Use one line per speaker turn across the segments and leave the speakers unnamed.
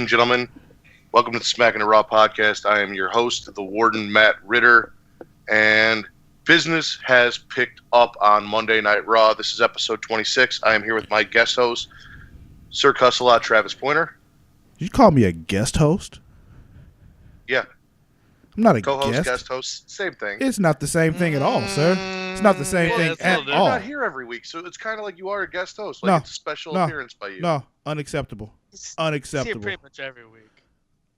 and gentlemen, welcome to the Smackin Raw podcast. I am your host, the Warden Matt Ritter, and business has picked up on Monday Night Raw. This is episode 26. I am here with my guest host, Sir Cussalot, Travis Pointer.
Did you call me a guest host?
Yeah.
I'm not a
co-host, guest host, same thing.
It's not the same thing at all, sir. It's not the same thing at all.
You're not here every week, so it's kind of like you are a guest host. Like it's a special appearance by you.
No, unacceptable. Unacceptable.
He's here pretty much every week.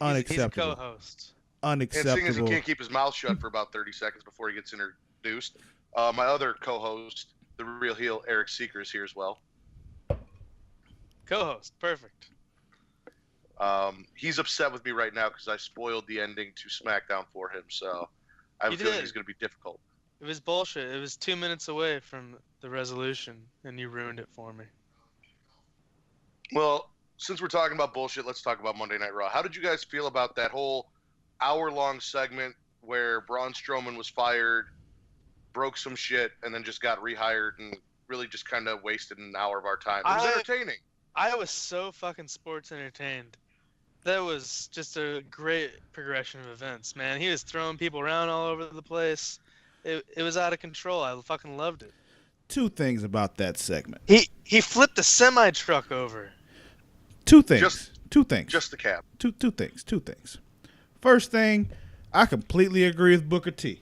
Unacceptable.
He's a co-host.
Unacceptable.
And seeing as he can't keep his mouth shut for about 30 seconds before he gets introduced, my other co-host, the real heel, Eric Siekr, is here as well.
Co-host, perfect.
He's upset with me right now because I spoiled the ending to SmackDown for him, so I have a feeling he's going to be difficult.
It was bullshit. It was 2 minutes away from the resolution, and you ruined it for me.
Well, since we're talking about bullshit, let's talk about Monday Night Raw. How did you guys feel about that whole hour-long segment where Braun Strowman was fired, broke some shit, and then just got rehired and really just kind of wasted an hour of our time? It was entertaining.
I was so fucking sports entertained. That was just a great progression of events, man. He was throwing people around all over the place. It was out of control. I fucking loved it.
Two things about that segment.
He flipped a semi-truck over.
Two things.
Just the cap.
Two things. First thing, I completely agree with Booker T.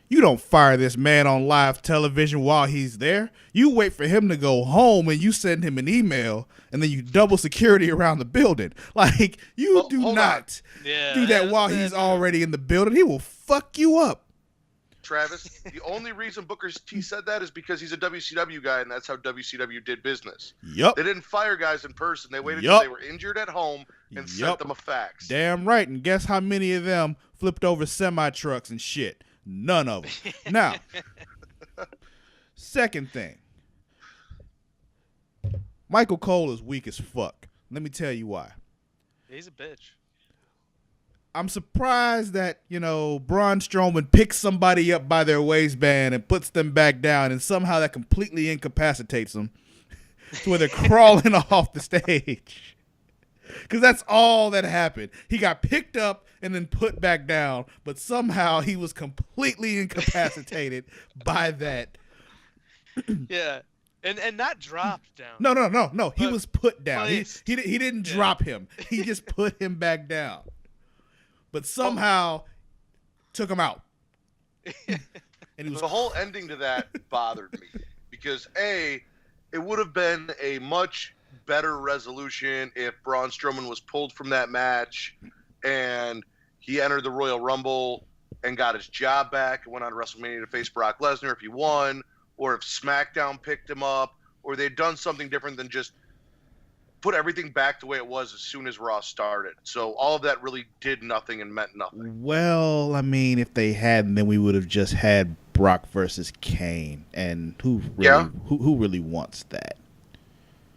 You don't fire this man on live television while he's there. You wait for him to go home and you send him an email and then you double security around the building. Like, you do not do that while he's already in the building. He will fuck you up.
Travis, the only reason Booker T said that is because he's a WCW guy and that's how WCW did business.
Yep.
They didn't fire guys in person. They waited until they were injured at home and sent them a fax.
Damn right. And guess how many of them flipped over semi-trucks and shit? None of them. Now, second thing. Michael Cole is weak as fuck. Let me tell you why.
He's a bitch.
I'm surprised that, Braun Strowman picks somebody up by their waistband and puts them back down, and somehow that completely incapacitates them to where they're crawling off the stage. Because that's all that happened. He got picked up and then put back down, but somehow he was completely incapacitated by that.
Yeah. And not dropped down.
No. He was put down. He didn't drop him. He just put him back down. But somehow took him out. And
the whole ending to that bothered me because it would have been a much better resolution if Braun Strowman was pulled from that match and he entered the Royal Rumble and got his job back and went on to WrestleMania to face Brock Lesnar if he won, or if SmackDown picked him up, or they'd done something different than just put everything back the way it was as soon as Raw started. So all of that really did nothing and meant nothing.
Well, I mean, if they hadn't, then we would have just had Brock versus Kane, and who really wants that?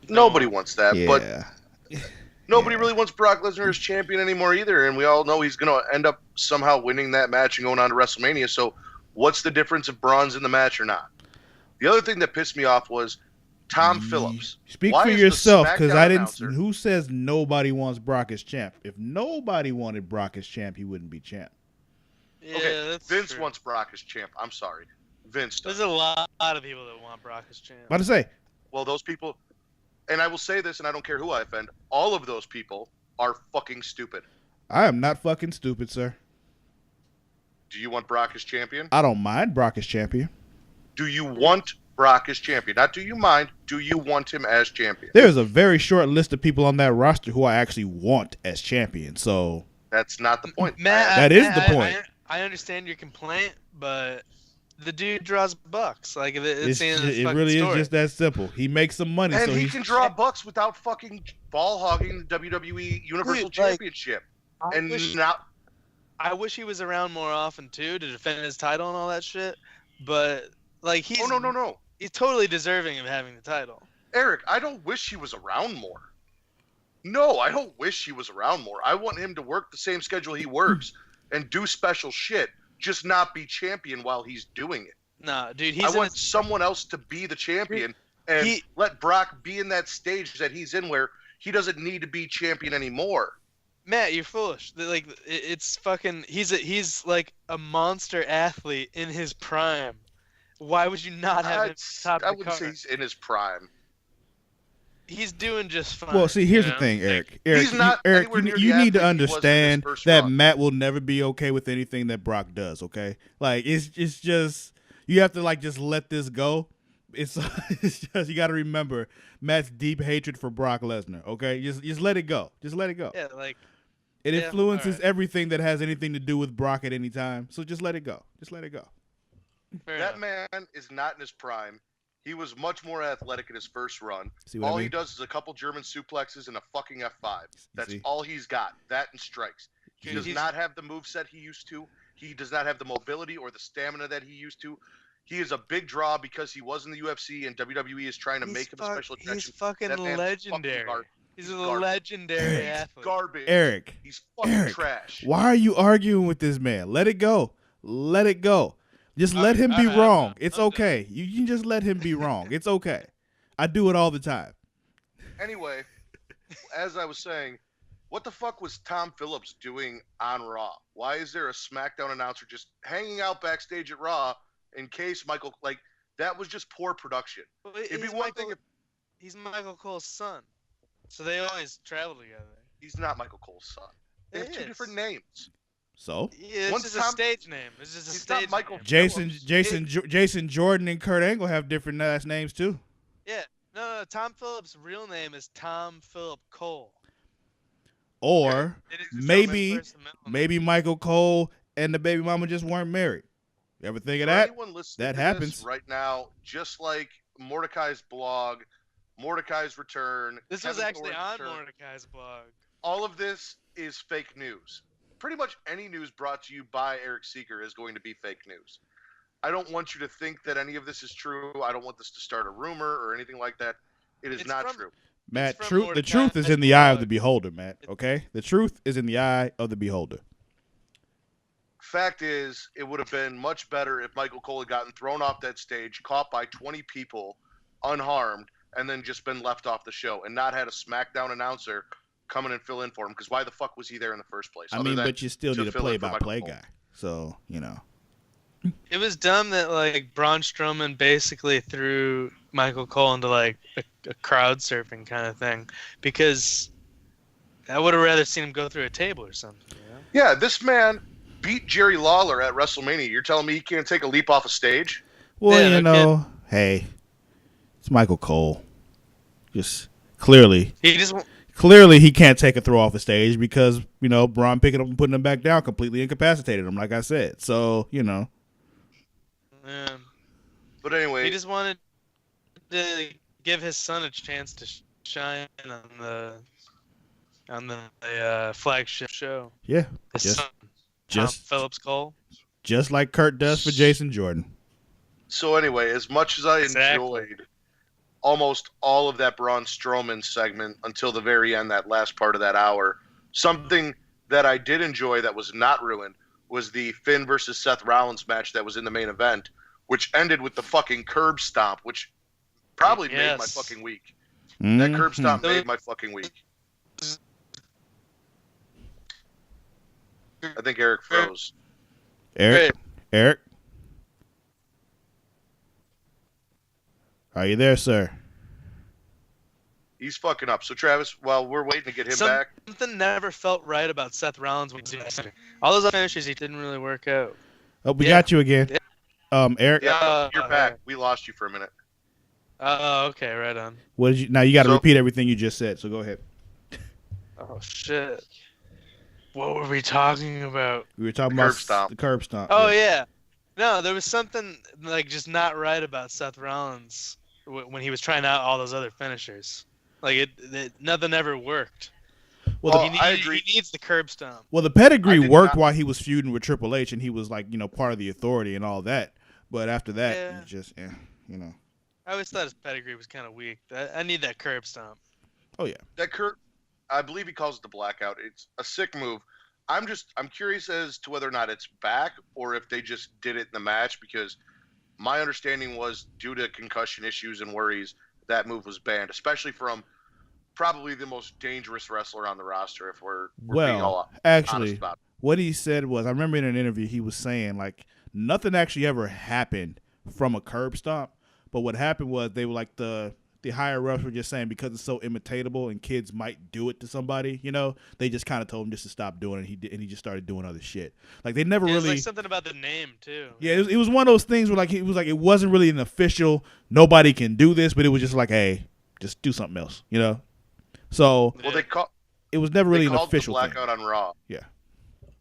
Nobody wants that,
yeah.
But nobody really wants Brock Lesnar as champion anymore either, and we all know he's going to end up somehow winning that match and going on to WrestleMania. So what's the difference if Braun's in the match or not? The other thing that pissed me off was Tom Phillips.
Speak for yourself, because I didn't. Who says nobody wants Brock as champ? If nobody wanted Brock as champ, he wouldn't be champ.
Yeah,
okay,
that's
Vince
true.
wants Brock as champ. I'm sorry, Vince does.
There's a lot of people that want Brock as champ.
About to say.
Well, those people, and I will say this, and I don't care who I offend. All of those people are fucking stupid.
I am not fucking stupid, sir.
Do you want Brock as champion?
I don't mind Brock as champion.
Do you want Brock as champion? Not do you mind, do you want him as champion?
There's a very short list of people on that roster who I actually want as champion, so
that's not the point.
Matt,
that is the point.
I understand your complaint, but the dude draws bucks. Like it
really is just that simple. He makes some money,
and
so
he can draw bucks without fucking ball hogging the WWE Universal Championship.
I wish he was around more often too to defend his title and all that shit. But like he's
no.
He's totally deserving of having the title.
Eric, I don't wish he was around more. No, I don't wish he was around more. I want him to work the same schedule he works and do special shit, just not be champion while he's doing it.
Nah, dude,
I want someone else to be the champion and let Brock be in that stage that he's in where he doesn't need to be champion anymore.
Matt, you're foolish. Like it's fucking. He's like a monster athlete in his prime. Why would you not have him top
I
of the
wouldn't say
card?
he's in his prime.
He's doing just fine.
Well, see, here's the
you know?
thing,
Like,
Eric.
He's not anywhere near
you
the
need to
athlete he was in his
understand
first
that
run.
Matt will never be okay with anything that Brock does. Okay, like it's just you have to like just let this go. It's just you got to remember Matt's deep hatred for Brock Lesnar. Okay, just let it go. Just let it go.
yeah, like
It
yeah,
influences
alright.
everything that has anything to do with Brock at any time. So just let it go. Just let it go.
fair
That
enough.
man is not in his prime. He was much more athletic in his first run.
See what I
All
mean?
he does is a couple German suplexes and a fucking F5. That's
see?
all he's got. That and strikes. He
Dude,
does
he's-
not have the moveset he used to. He does not have the mobility or the stamina that he used to. He is a big draw because he was in the UFC and WWE is trying to
he's
make him a special attention.
He's fucking
That man's
legendary.
fucking
He's
He's
a
garbage.
legendary
Eric.
athlete.
Garbage.
Eric,
He's fucking
Eric,
trash.
why are you arguing with this man? Let it go. Let it go. Just let him be
alright, I'm
wrong.
done.
It's
I'm
okay. You can just let him be wrong. It's okay. I do it all the time.
Anyway, as I was saying, what the fuck was Tom Phillips doing on Raw? Why is there a SmackDown announcer just hanging out backstage at Raw in case Michael, like, that was just poor production.
Well,
It'd be
he's
one thing
Michael-
if
He's Michael Cole's son, so they always travel together.
he's not Michael Cole's son. They have
It
two
is.
different names.
So
Yeah, it's
Once
just
Tom-
a stage name. It's just a
He's not
stage
Michael
name.
Jason Jordan and Kurt Angle have different last names too.
Yeah. No, Tom Phillips' real name is Tom Philip Cole.
Or
They didn't just
maybe
tell him first and middle name.
maybe Michael Cole and the baby mama just weren't married. You ever think of
For
that?
anyone listening
That
to
happens.
this right now, just like Mordecai's blog, Mordecai's return.
This was
Kevin
actually
Thorne's
on
return,
Mordecai's blog.
all of this is fake news. Pretty much any news brought to you by Eric Siekr is going to be fake news. I don't want you to think that any of this is true. I don't want this to start a rumor or anything like that. It is
It's
not
from-
true.
Matt,
from
the truth is
Mordecai's
in the eye of
blog.
the beholder, Matt. Okay? The truth is in the eye of the beholder.
Fact is, it would have been much better if Michael Cole had gotten thrown off that stage, caught by 20 people, unharmed, and then just been left off the show and not had a SmackDown announcer come in and fill in for him. Because why the fuck was he there in the first place?
I
other
mean,
than
but you still
to
need a
fill in for
play-by-play
Michael Cole?
guy. So, you know.
It was dumb that like Braun Strowman basically threw Michael Cole into like a crowd surfing kind of thing, because I would have rather seen him go through a table or something. You know?
Yeah, this man beat Jerry Lawler at WrestleMania. You're telling me he can't take a leap off a stage?
Well,
Yeah,
you
no
know, hey, it's Michael Cole. Just clearly he can't take a throw off a stage because, you know, Braun picking up and putting him back down completely incapacitated him, like I said. So, you know.
Yeah.
But anyway,
He just wanted to give his son a chance to shine on the flagship show.
Yeah.
His son,
Just
Tom Phillips Cole.
just like Kurt does for Jason Jordan.
so anyway, as much as I
Exactly.
enjoyed almost all of that Braun Strowman segment until the very end, that last part of that hour, something that I did enjoy that was not ruined was the Finn versus Seth Rollins match that was in the main event, which ended with the fucking curb stomp, which probably made my
Yes.
fucking week. That curb stomp
Mhm.
made my fucking week. I think Eric froze.
Eric? Are you there, sir?
He's fucking up. So Travis, while we're waiting to get him back,
Something never felt right about Seth Rollins when he was doing all those other finishes. He didn't really work out.
Oh, we
Yeah.
got you again. Eric,
yeah, you're back.
okay.
We lost you for a minute.
Oh, okay, right on.
what did you? Now you got to
So-
repeat everything you just said. So go ahead.
Oh shit. What were we talking about?
We were talking
The
about
curb stomp.
the curb stomp.
Oh yeah. No, there was something like just not right about Seth Rollins when he was trying out all those other finishers. Like nothing ever worked.
Well,
he,
I agree.
He needs the curb stomp.
Well, the pedigree
I did
worked
not-
while he was feuding with Triple H, and he was like, you know, part of the authority and all that. But after that,
Yeah.
it's just, you know.
I always thought his pedigree was kind of weak. I need that curb stomp.
Oh yeah.
That Kurt, I believe he calls it the blackout. It's a sick move. I'm curious as to whether or not it's back or if they just did it in the match, because my understanding was due to concussion issues and worries, that move was banned, especially from probably the most dangerous wrestler on the roster if we're being all honest
actually,
about it.
what he said was, I remember in an interview he was saying like nothing actually ever happened from a curb stomp, but what happened was they were like the higher ups were just saying because it's so imitatable and kids might do it to somebody, they just kind of told him just to stop doing it. And he just started doing other shit. Like they never
It was
really.
like something about the name too.
Yeah, it was one of those things where like it wasn't really an official. Nobody can do this, but it was just like, hey, just do something else, So
Well,
it was never really an
called
official
the blackout
thing.
on Raw.
Yeah.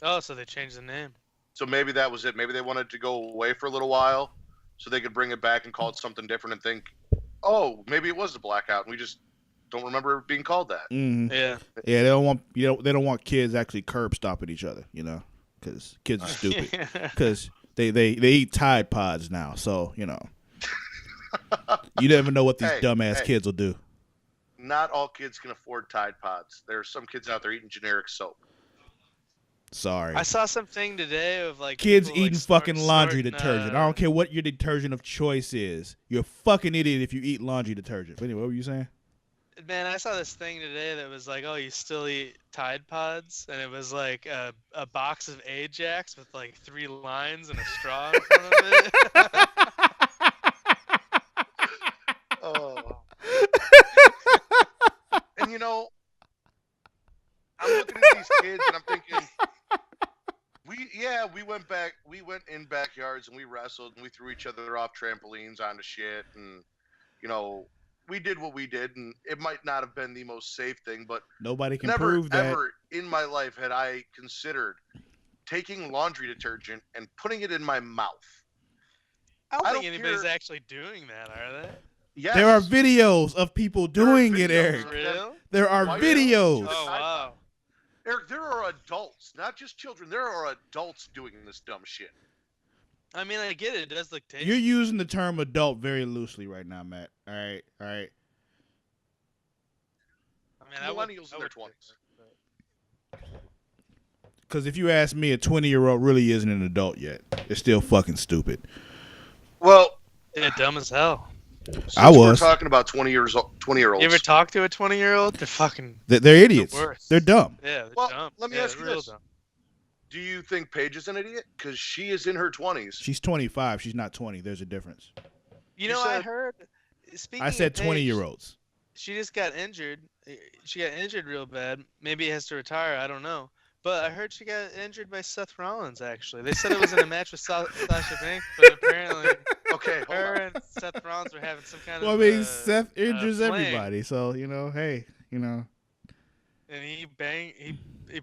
Oh, so they changed the name.
So maybe that was it. Maybe they wanted to go away for a little while, so they could bring it back and call it something different and think, oh, maybe it was the blackout, and we just don't remember it being called that.
Mm-hmm.
Yeah.
Yeah, they don't want they don't want kids actually curb stomping each other, because kids are stupid. Because they eat Tide Pods now, so you never know what these dumbass kids will do.
Not all kids can afford Tide Pods. There are some kids out there eating generic soap.
Sorry.
I saw something today of like
kids
people,
eating
like,
fucking laundry
snorting,
detergent. I don't care what your detergent of choice is. You're a fucking idiot if you eat laundry detergent. But anyway, what were you saying?
Man, I saw this thing today that was like, oh, you still eat Tide Pods? And it was like a box of Ajax with like 3 lines and a straw in front of it.
Oh. And I'm looking at these kids and I'm thinking, we went in backyards and we wrestled and we threw each other off trampolines onto shit and we did what we did, and it might not have been the most safe thing, but
nobody can prove that.
Never in my life had I considered taking laundry detergent and putting it in my mouth.
I don't think anybody's actually doing that, are they?
Yes.
There are videos of people doing it, Eric.
For real?
There are videos.
Oh, wow.
Eric, there are adults, not just children. There are adults doing this dumb shit.
I mean, I get it. It does look tasty.
You're using the term adult very loosely right now, Matt. All right.
I mean,
Millennials in their 20s.
Because if you ask me, a 20-year-old really isn't an adult yet. They're still fucking stupid.
Well,
yeah, dumb as hell.
I was.
We're talking about 20-year-olds.
You ever talk to a 20-year-old? They're fucking.
They're idiots.
The worst.
They're dumb.
Yeah, they're dumb.
Let me ask you this. Dumb. Do you think Paige is an idiot? Because she is in her 20s.
She's 25. She's not 20. There's a difference.
I heard.
I said 20-year-olds.
She just got injured. She got injured real bad. Maybe he has to retire. I don't know. But I heard she got injured by Seth Rollins, actually. They said it was in a match with Sasha Banks, but apparently her and Seth Rollins were having some kind of.
Well, I mean, Seth injures everybody, so, hey, And
he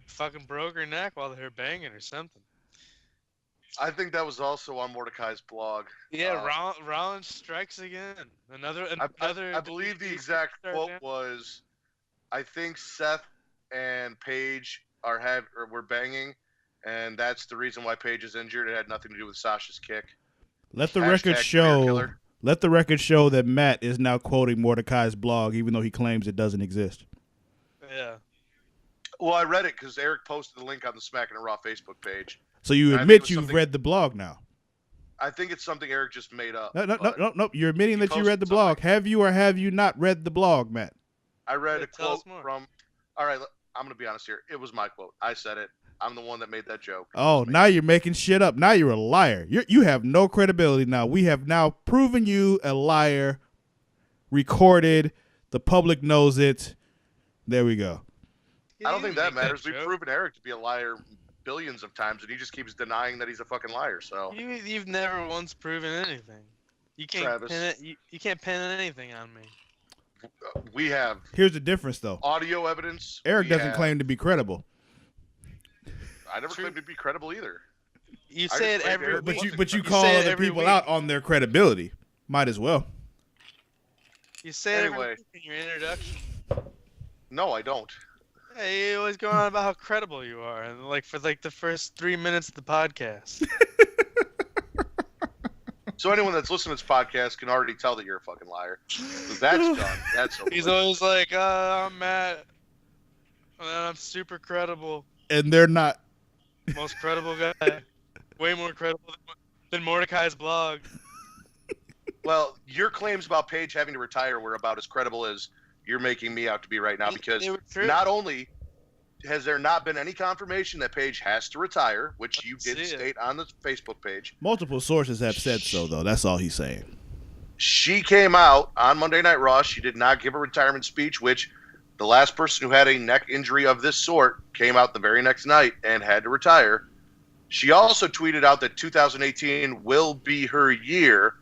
fucking broke her neck while they were banging or something.
I think that was also on Mordecai's blog.
Yeah, Rollins strikes again. Another.
I believe the exact quote was, I think Seth and Paige were banging, and that's the reason why Paige is injured. It had nothing to do with Sasha's kick.
Let the record show that Matt is now quoting Mordecai's blog, even though he claims it doesn't exist.
Yeah.
Well, I read it because Eric posted the link on the Smackin' Raw Facebook page.
So you admit you've read the blog now?
I think it's something Eric just made up.
No. You're admitting that you read the blog. Have you or have you not read the blog, Matt?
I read a quote from. All right, I'm going to be honest here. It was my quote. I said it. I'm the one that made that joke.
Oh, now you're making shit up. Now you're a liar. You have no credibility now. We have now proven you a liar. Recorded. The public knows it. There we go.
I don't think that matters. We've proven Eric to be a liar billions of times, and he just keeps denying that he's a fucking liar. So
you've never once proven anything. You can't pin it. You can't pin anything on me.
We have.
Here's the difference, though.
Audio evidence.
Eric doesn't claim to be credible.
I never claimed to be credible either.
You say it every
week. But you call other people out on their credibility. Might as well.
You say it every week in your introduction.
No, I don't.
Hey, you always go on about how credible you are, and for the first 3 minutes of the podcast.
So anyone that's listening to this podcast can already tell that you're a fucking liar. That's done. That's over.
He's always like, I'm Matt, and I'm super credible.
And they're not.
Most credible guy. Way more credible than Mordecai's blog.
Well, your claims about Paige having to retire were about as credible as you're making me out to be right now, because
They were true.
not only has there not been any confirmation that Paige has to retire, which you did
See it.
state on the Facebook page.
Multiple sources have said so, though. That's all he's saying.
She came out on Monday Night Raw. She did not give a retirement speech, which the last person who had a neck injury of this sort came out the very next night and had to retire. She also tweeted out that 2018 will be her year.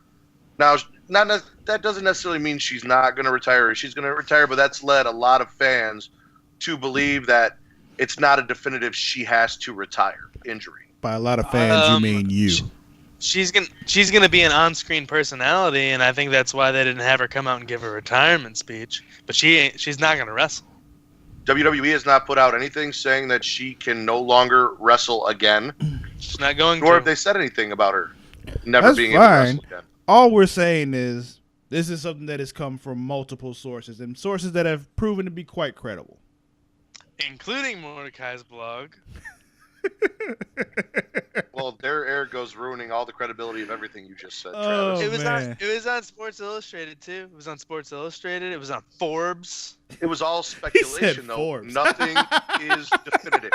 Now, that doesn't necessarily mean she's not going to retire. She's going to retire, but that's led a lot of fans to believe that it's not a definitive she has to retire injury.
By a lot of fans, you mean you.
She's gonna be an on-screen personality, and I think that's why they didn't have her come out and give a retirement speech. But she's not gonna wrestle.
WWE has not put out anything saying that she can no longer wrestle again.
She's not going
Nor
to.
have they said anything about her never
That's
being able to
fine.
wrestle again.
All we're saying is this is something that has come from multiple sources, and sources that have proven to be quite credible.
Including Mordecai's blog.
Well, there goes ruining all the credibility of everything you just said,
Oh,
Travis.
It was on Sports Illustrated too. It was on Sports Illustrated. It was on Forbes.
It was all speculation, though.
Forbes.
Nothing is definitive.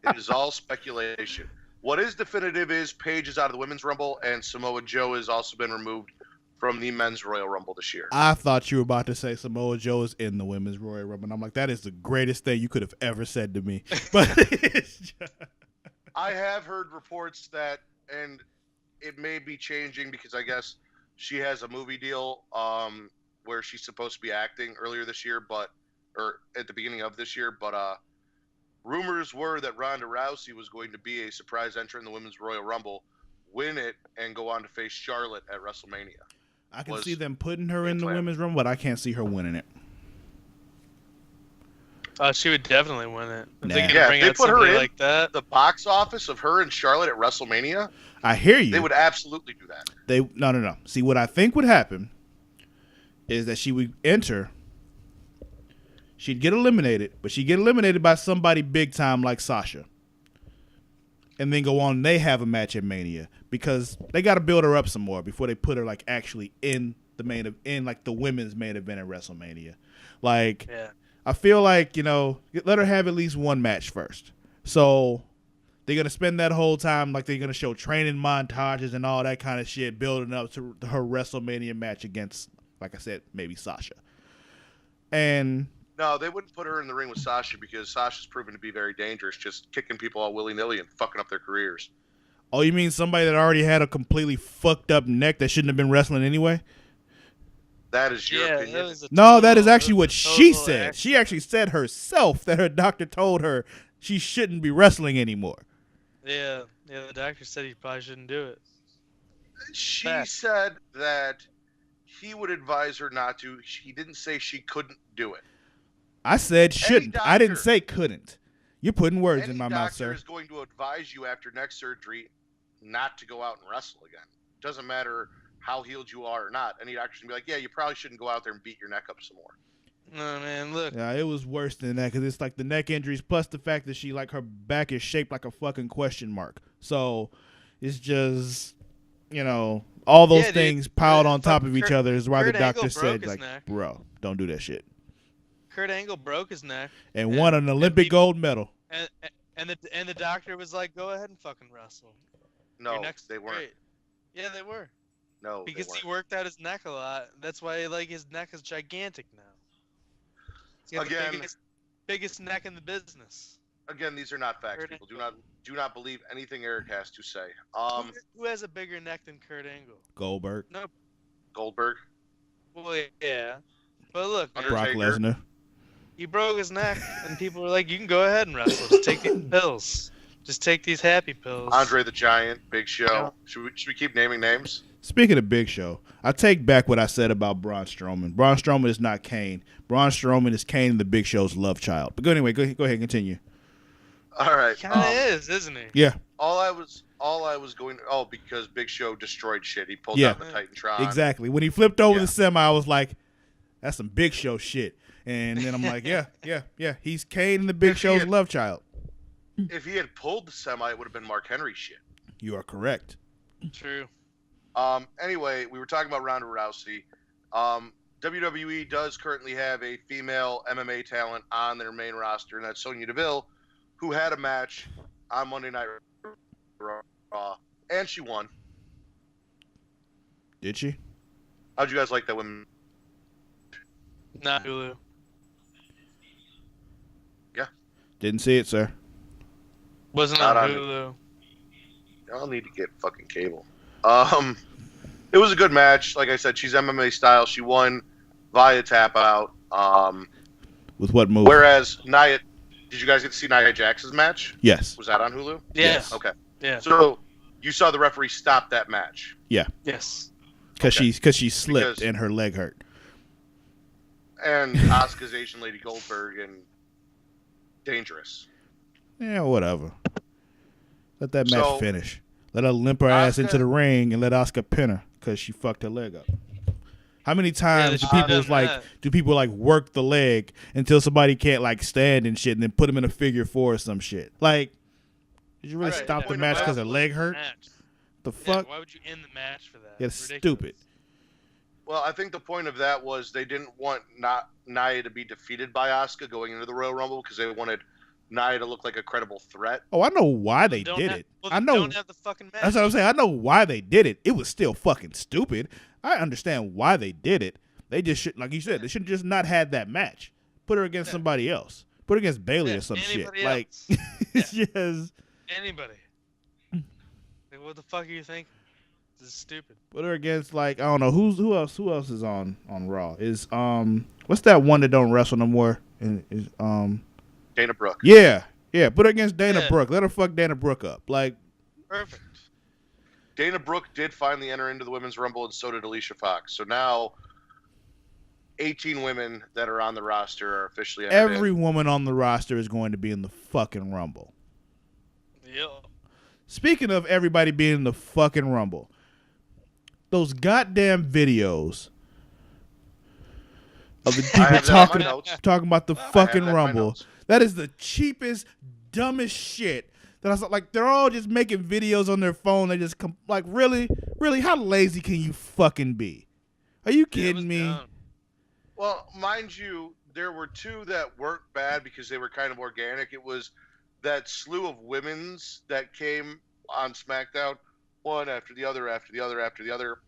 It is all speculation. What is definitive is Paige is out of the Women's Rumble, and Samoa Joe has also been removed from the Men's Royal Rumble this year.
I thought you were about to say Samoa Joe is in the Women's Royal Rumble. And I'm like, that is the greatest thing you could have ever said to me. But it's just...
I have heard reports that, and it may be changing because I guess she has a movie deal where she's supposed to be acting earlier this year, or at the beginning of this year. But rumors were that Ronda Rousey was going to be a surprise entrant in the Women's Royal Rumble, win it, and go on to face Charlotte at WrestleMania.
I can see them putting her in the Women's Rumble, but I can't see her winning it.
She would definitely win it. If they
Yeah,
can bring
if they
out
put her
somebody
in
like that.
the box office of her and Charlotte at WrestleMania,
I hear you.
they would absolutely do that.
No. See, what I think would happen is that she would enter. She'd get eliminated, but she'd get eliminated by somebody big time like Sasha. And then go on and they have a match at Mania, because they got to build her up some more before they put her like actually in the women's main event at WrestleMania. Like,
Yeah.
I feel like, let her have at least one match first. So they're going to spend that whole time, like they're going to show training montages and all that kind of shit, building up to her WrestleMania match against, like I said, maybe Sasha. And
No, they wouldn't put her in the ring with Sasha because Sasha's proven to be very dangerous, just kicking people all willy-nilly and fucking up their careers.
oh, you mean somebody that already had a completely fucked up neck that shouldn't have been wrestling anyway?
That is your opinion.
No, that is actually what she said. She actually said herself that her doctor told her she shouldn't be wrestling anymore.
Yeah, the doctor said he probably shouldn't do it.
She said that he would advise her not to. He didn't say she couldn't do it.
I said shouldn't. I didn't
doctor-
say couldn't. You're putting words
Any
in my mouth,
doctor
sir.
is going to advise you after neck surgery not to go out and wrestle again. Doesn't matter how healed you are or not. Any doctor's going to be like, yeah, you probably shouldn't go out there and beat your neck up some more.
No, man, look.
Yeah, it was worse than that because it's like the neck injuries plus the fact that her back is shaped like a fucking question mark. So it's just, all those
Yeah, dude.
things piled on top
Fucking
of each other is why the
Kurt Angle
doctor
broke
said,
his
like,
neck.
bro, don't do that shit.
Kurt Angle broke his neck.
And won an Olympic gold medal.
And the doctor was like, go ahead and fucking wrestle. Your
No,
neck's
they weren't.
great. Yeah, they were.
No,
Because
they weren't.
he worked out his neck a lot. That's why his neck is gigantic now. He's got
Again-
the biggest neck in the business.
Again, these are not facts,
Kurt
people.
Angle.
Do not believe anything Eric has to say.
Who has a bigger neck than Kurt Angle?
Goldberg.
Goldberg,
Well, yeah. But look, man,
Brock
Undertaker.
Lesnar.
he broke his neck, and people were like, you can go ahead and wrestle. Just take these pills. Just take these happy pills.
Andre the Giant, Big Show.
Yeah.
Should we keep naming names?
Speaking of Big Show, I take back what I said about Braun Strowman. Braun Strowman is not Kane. Braun Strowman is Kane and the Big Show's love child. But anyway, go ahead and continue.
All right.
He kind of is, isn't he?
Yeah,
All I was going. Oh, because Big Show destroyed shit. He pulled
Yeah.
out the Titantron.
exactly. When he flipped over
Yeah.
the semi, I was like, that's some Big Show shit. And then I'm like, yeah. He's Kane and the Big
If he
Show's
had-
love child.
If he had pulled the semi, it would have been Mark Henry shit.
You are correct.
True.
Anyway, we were talking about Ronda Rousey. WWE does currently have a female MMA talent on their main roster, and that's Sonya Deville, who had a match on Monday Night Raw, and she won.
Did she?
How'd you guys like that women?
Not Hulu.
Yeah.
Didn't see it, sir.
Wasn't
Not
on
on
Hulu.
I'll need to get fucking cable. It was a good match. Like I said, she's MMA style. She won via tap out.
With what move?
Whereas Nia, did you guys get to see Nia Jax's match?
Yes.
Was that on Hulu?
Yeah.
Yes.
Okay.
Yeah.
So you saw the referee stop that match.
Yes.
Because
Okay.
she slipped
Because-
and her leg hurt.
And Asuka's Asian Lady Goldberg and Dangerous.
Yeah, whatever. Let that match
So-
finish. Let her limp her ass
Asuka-
into the ring and let Asuka pin her because she fucked her leg up. How many times
Yeah,
do people
done that.
work the leg until somebody can't like stand and shit and then put them in a figure four or some shit? Like, did you really
Right,
stop
yeah.
the
Point
match
of
because her
that
leg hurt?
Match.
The
Yeah,
fuck?
why would you end the match for that?
Yeah,
It's
stupid.
Well, I think the point of that was they didn't want Nia to be defeated by Asuka going into the Royal Rumble because they wanted Nia to look like a credible threat.
Oh, I know why they
Don't
did
have-
it.
Well,
I
then
know.
Don't have the fucking match.
That's what I'm saying. I know why they did it. It was still fucking stupid. I understand why they did it. They just should, like you said, they should have just not had that match. Put her against
Yeah.
somebody else. Put her against Bailey
Yeah,
or some shit.
anybody
Like,
else.
it's just
Anybody. Like, what the fuck are you thinking? This is stupid.
put her against like I don't know who else is on Raw. Is what's that one that don't wrestle no more? Is
Dana Brooke.
yeah. Put her against Dana
Yeah.
Brooke. Let her fuck Dana Brooke up. Like,
Perfect.
Dana Brooke did finally enter into the Women's Rumble, and so did Alicia Fox. So now 18 women that are on the roster are officially entered
every
in.
woman on the roster is going to be in the fucking Rumble.
Yep.
Speaking of everybody being in the fucking Rumble, those goddamn videos of the
I
people
have that on my
talking
notes.
about the
I have
fucking
that in my
Rumble.
notes.
That is the cheapest, dumbest shit. That I was like, they're all just making videos on their phone. They just like, really, how lazy can you fucking be? Are you
Yeah, it
kidding
was
me?
dumb.
Well, mind you, there were two that weren't bad because they were kind of organic. It was that slew of women's that came on SmackDown, one after the other, after the other, after the other,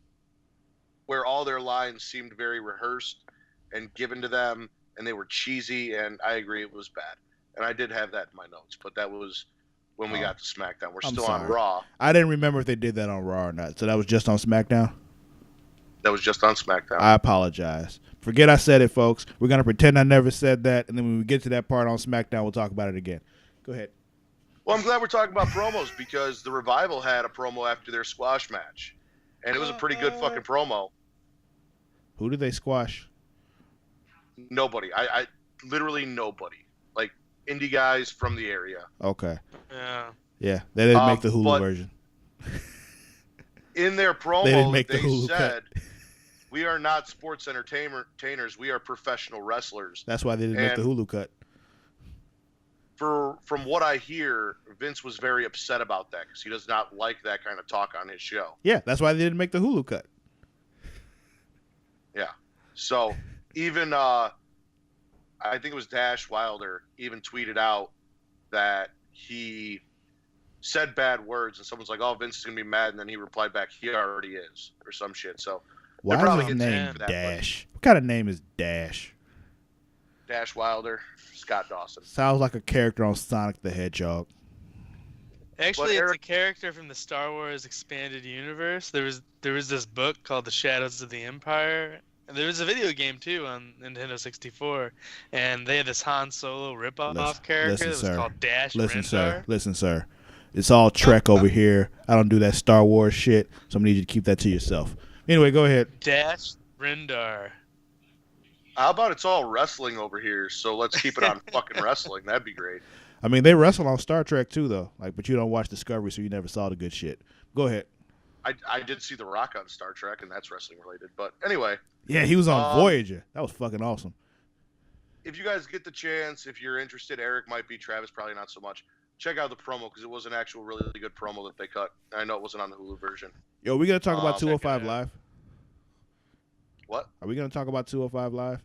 where all their lines seemed very rehearsed and given to them, and they were cheesy, and I agree it was bad. And I did have that in my notes, but that was when we
Oh,
got to SmackDown. We're
I'm
still on
sorry.
Raw.
I didn't remember if they did that on Raw or not. So that was just on SmackDown?
That was just on SmackDown.
I apologize. Forget I said it, folks. We're going to pretend I never said that, and then when we get to that part on SmackDown, we'll talk about it again. Go ahead.
Well, I'm glad we're talking about promos because the Revival had a promo after their squash match, and it was a pretty good fucking promo.
Who did they squash?
Nobody. I literally nobody. Like indie guys from the area.
Okay.
Yeah.
Yeah, they didn't make the Hulu
but-
version.
In their promo,
They
they,
didn't make the Hulu
said, "We are not sports entertainers. We are professional wrestlers."
That's why they didn't make the
And-
Hulu cut.
From what I hear, Vince was very upset about that because he does not like that kind of talk on his show.
Yeah, that's why they didn't make the Hulu cut.
So even I think it was Dash Wilder even tweeted out that he said bad words, and someone's like, "Oh, Vince is gonna be mad," and then he replied back, "He already is," or some shit. So
Why
probably
is his
getting
name
taken for that,
Dash? What kind of name is Dash?
Dash Wilder, Scott Dawson.
Sounds like a character on Sonic the Hedgehog.
Actually, it's a
Eric-
character from the Star Wars expanded universe. There was this book called The Shadows of the Empire. And there was a video game too on Nintendo 64, and they had this Han Solo ripoff character that was called Dash Rendar.
Listen, sir. It's all Trek over here. I don't do that Star Wars shit, so I'm gonna need you to keep that to yourself. Anyway, go ahead.
Dash Rendar.
How about it's all wrestling over here? So let's keep it on fucking wrestling. That'd be great.
I mean, they wrestle on Star Trek too, though. Like, but you don't watch Discovery, so you never saw the good shit. Go ahead.
I did see The Rock on Star Trek, and that's wrestling related. But anyway,
Yeah, he was on Voyager. That was fucking awesome.
if you guys get the chance, if you're interested, Eric might be, Travis probably not so much. Check out the promo because it was an actual really good promo that they cut. I know it wasn't on the Hulu version.
Yo, we gotta talk about
Check it
205
out.
Live.
What?
Are we going to talk about 205 Live?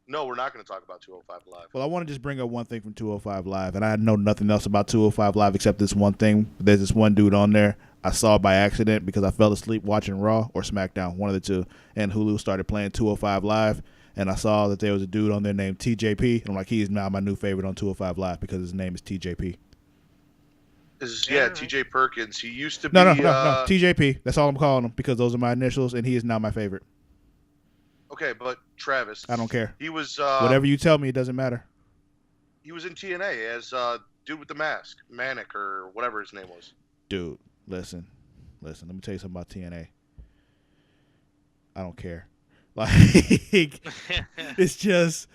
No, we're not going to talk about 205 Live.
Well, I want to just bring up one thing from 205 Live, and I know nothing else about 205 Live except this one thing. There's this one dude on there. I saw by accident because I fell asleep watching Raw or SmackDown, one of the two, and Hulu started playing 205 Live, and I saw that there was a dude on there named TJP, and I'm like, he's now my new favorite on 205 Live because his name is TJP.
TJ Perkins. He used to be...
No, TJP. That's all I'm calling him because those are my initials, and he is now my favorite.
Okay, but Travis...
I don't care.
He was...
Whatever you tell me, it doesn't matter.
He was in TNA as dude with the mask, Manic or whatever his name was.
Dude, listen. Let me tell you something about TNA. I don't care. Like, it's just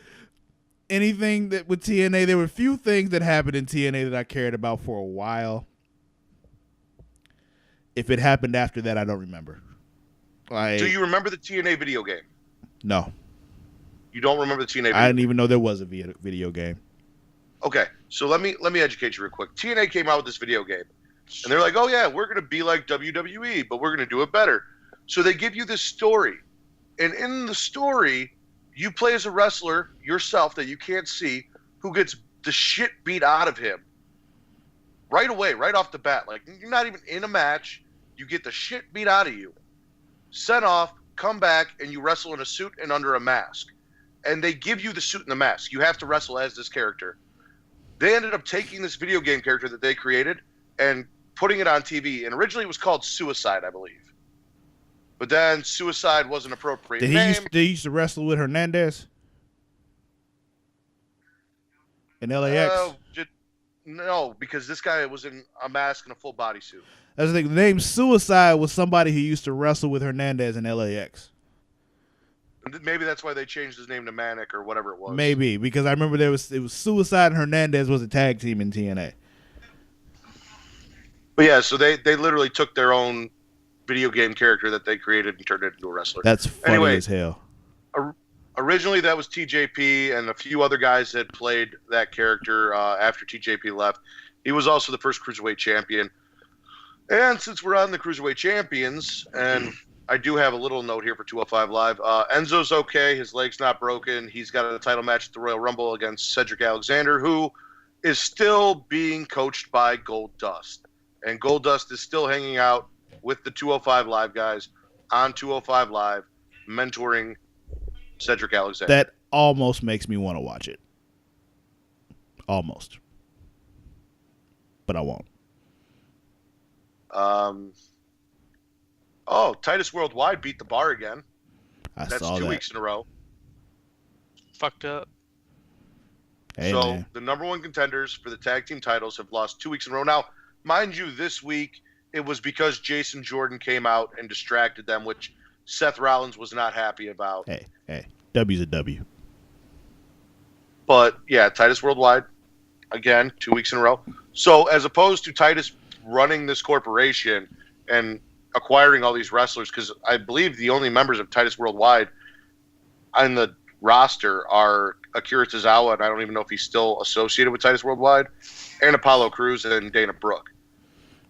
anything that with TNA, there were a few things that happened in TNA that I cared about for a while. If it happened after that, I don't remember. Like,
do you remember the TNA video game?
No.
You don't remember the TNA video game?
I didn't even know there was a video game.
Okay, so let me educate you real quick. TNA came out with this video game, and they're like, oh yeah, we're going to be like WWE, but we're going to do it better. So they give you this story, and in the story, you play as a wrestler yourself that you can't see who gets the shit beat out of him right away, right off the bat. Like, you're not even in a match. You get the shit beat out of you, sent off, come back, and you wrestle in a suit and under a mask. And they give you the suit and the mask. You have to wrestle as this character. They ended up taking this video game character that they created and putting it on TV. And originally it was called Suicide, I believe. But then Suicide wasn't appropriate name.
Did he used to wrestle with Hernandez? In LAX?
No, because this guy was in a mask and a full bodysuit.
That's the thing. The name Suicide was somebody who used to wrestle with Hernandez in LAX.
Maybe that's why they changed his name to Manic or whatever it was.
Maybe, because I remember it was Suicide and Hernandez was a tag team in TNA.
But yeah, so they literally took their own video game character that they created and turned it into a wrestler.
That's funny as hell.
Originally, that was TJP, and a few other guys had played that character after TJP left. He was also the first Cruiserweight champion. And since we're on the Cruiserweight champions, and I do have a little note here for 205 Live, Enzo's okay. His leg's not broken. He's got a title match at the Royal Rumble against Cedric Alexander, who is still being coached by Goldust. And Goldust is still hanging out with the 205 Live guys on 205 Live, mentoring Cedric Alexander.
That almost makes me want to watch it. Almost. But I won't.
Titus Worldwide beat the Bar again.
That's
saw 2 weeks in a row.
Fucked up.
Hey,
so
man.
The number one contenders for the tag team titles have lost 2 weeks in a row. Now, mind you, this week it was because Jason Jordan came out and distracted them, which Seth Rollins was not happy about.
Hey, W's a W.
But yeah, Titus Worldwide, again, 2 weeks in a row. So as opposed to Titus running this corporation and acquiring all these wrestlers, because I believe the only members of Titus Worldwide on the roster are Akira Tozawa, and I don't even know if he's still associated with Titus Worldwide, and Apollo Crews and Dana Brooke.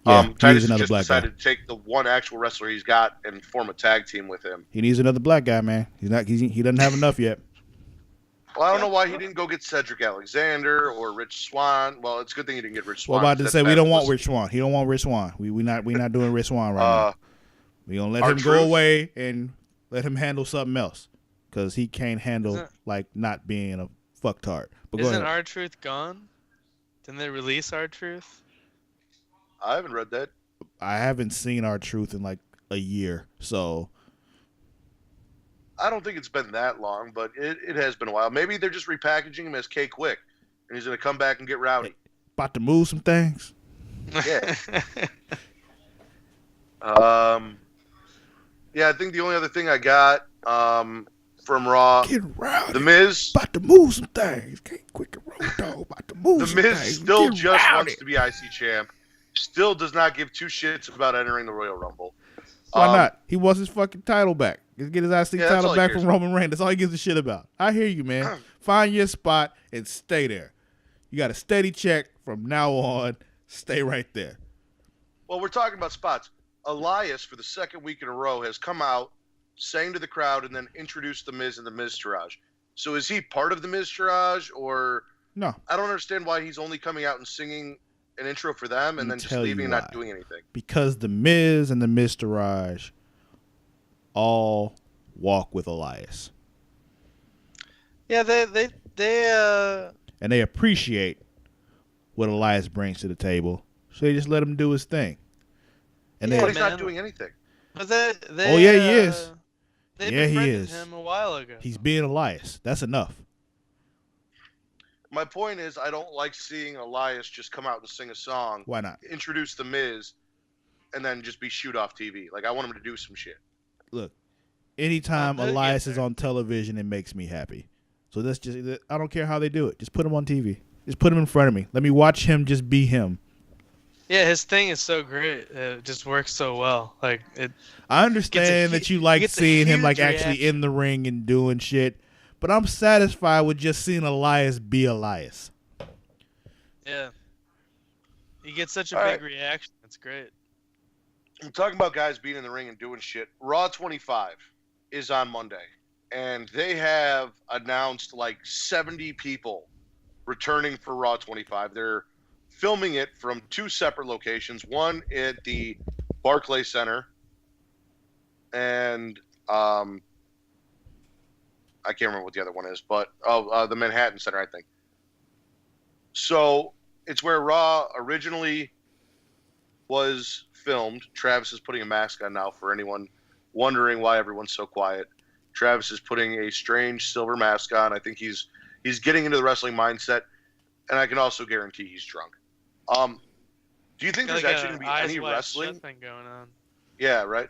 Yeah,
Titus has just decided to take the one actual wrestler he's got and form a tag team with him.
He needs another black guy, man. He doesn't have enough yet.
Well, I don't know why he didn't go get Cedric Alexander or Rich Swann. Well, it's a good thing he didn't get Rich Swann.
Well, I'm about to say we don't want Rich Swann. He don't want Rich Swann. We not doing Rich Swann right now. We gonna let him go away and let him handle something else because he can't handle not being a fucktard. But
isn't R-Truth gone? Didn't they release R-Truth?
I haven't read that.
I haven't seen R-Truth in like a year, so
I don't think it's been that long, but it has been a while. Maybe they're just repackaging him as K Quick, and he's going to come back and get rowdy.
About to move some things.
Yeah. Yeah, I think the only other thing I got from Raw,
getting rowdy.
The Miz.
About to move some things. K Quick and Road Dogg about to move some
things. The Miz still just
rowdy.
wants to be IC champ. Still does not give two shits about entering the Royal Rumble.
Why not? He wants his fucking title back. Let's get his IC title back from Roman Reigns. That's all he gives a shit about. I hear you, man. Find your spot and stay there. You got a steady check from now on. Stay right there.
Well, we're talking about spots. Elias, for the second week in a row, has come out sang to the crowd, and then introduced the Miz and the Miztourage. So is he part of the Miztourage, or
No.
I don't understand why he's only coming out and singing an intro for them and then just leaving and not doing anything.
Because the Miz and the Miztourage all walk with Elias.
Yeah, they
and they appreciate what Elias brings to the table, so they just let him do his thing. And
but he's not doing anything.
But they
oh yeah, he is.
They
yeah, he
befriended
is.
him a while ago.
He's being Elias. That's enough.
My point is, I don't like seeing Elias just come out and sing a song.
Why not?
Introduce the Miz, and then just be shoot off TV. Like, I want him to do some shit.
Look, anytime Elias is on television, it makes me happy. So that's just, I don't care how they do it. Just put him on TV. Just put him in front of me. Let me watch him just be him.
Yeah, his thing is so great. It just works so well. Like it.
I understand that you like seeing him like actually in the ring and doing shit, but I'm satisfied with just seeing Elias be Elias.
Yeah. You get such a big reaction. It's great.
I'm talking about guys being in the ring and doing shit. Raw 25 is on Monday, and they have announced like 70 people returning for Raw 25. They're filming it from two separate locations, one at the Barclays Center and I can't remember what the other one is, but the Manhattan Center, I think. So it's where Raw originally was filmed. Travis is putting a mask on now for anyone wondering why everyone's so quiet. Travis is putting a strange silver mask on. I think he's getting into the wrestling mindset, and I can also guarantee he's drunk. Do you think there's actually going to be any wrestling
thing going on?
Yeah, right.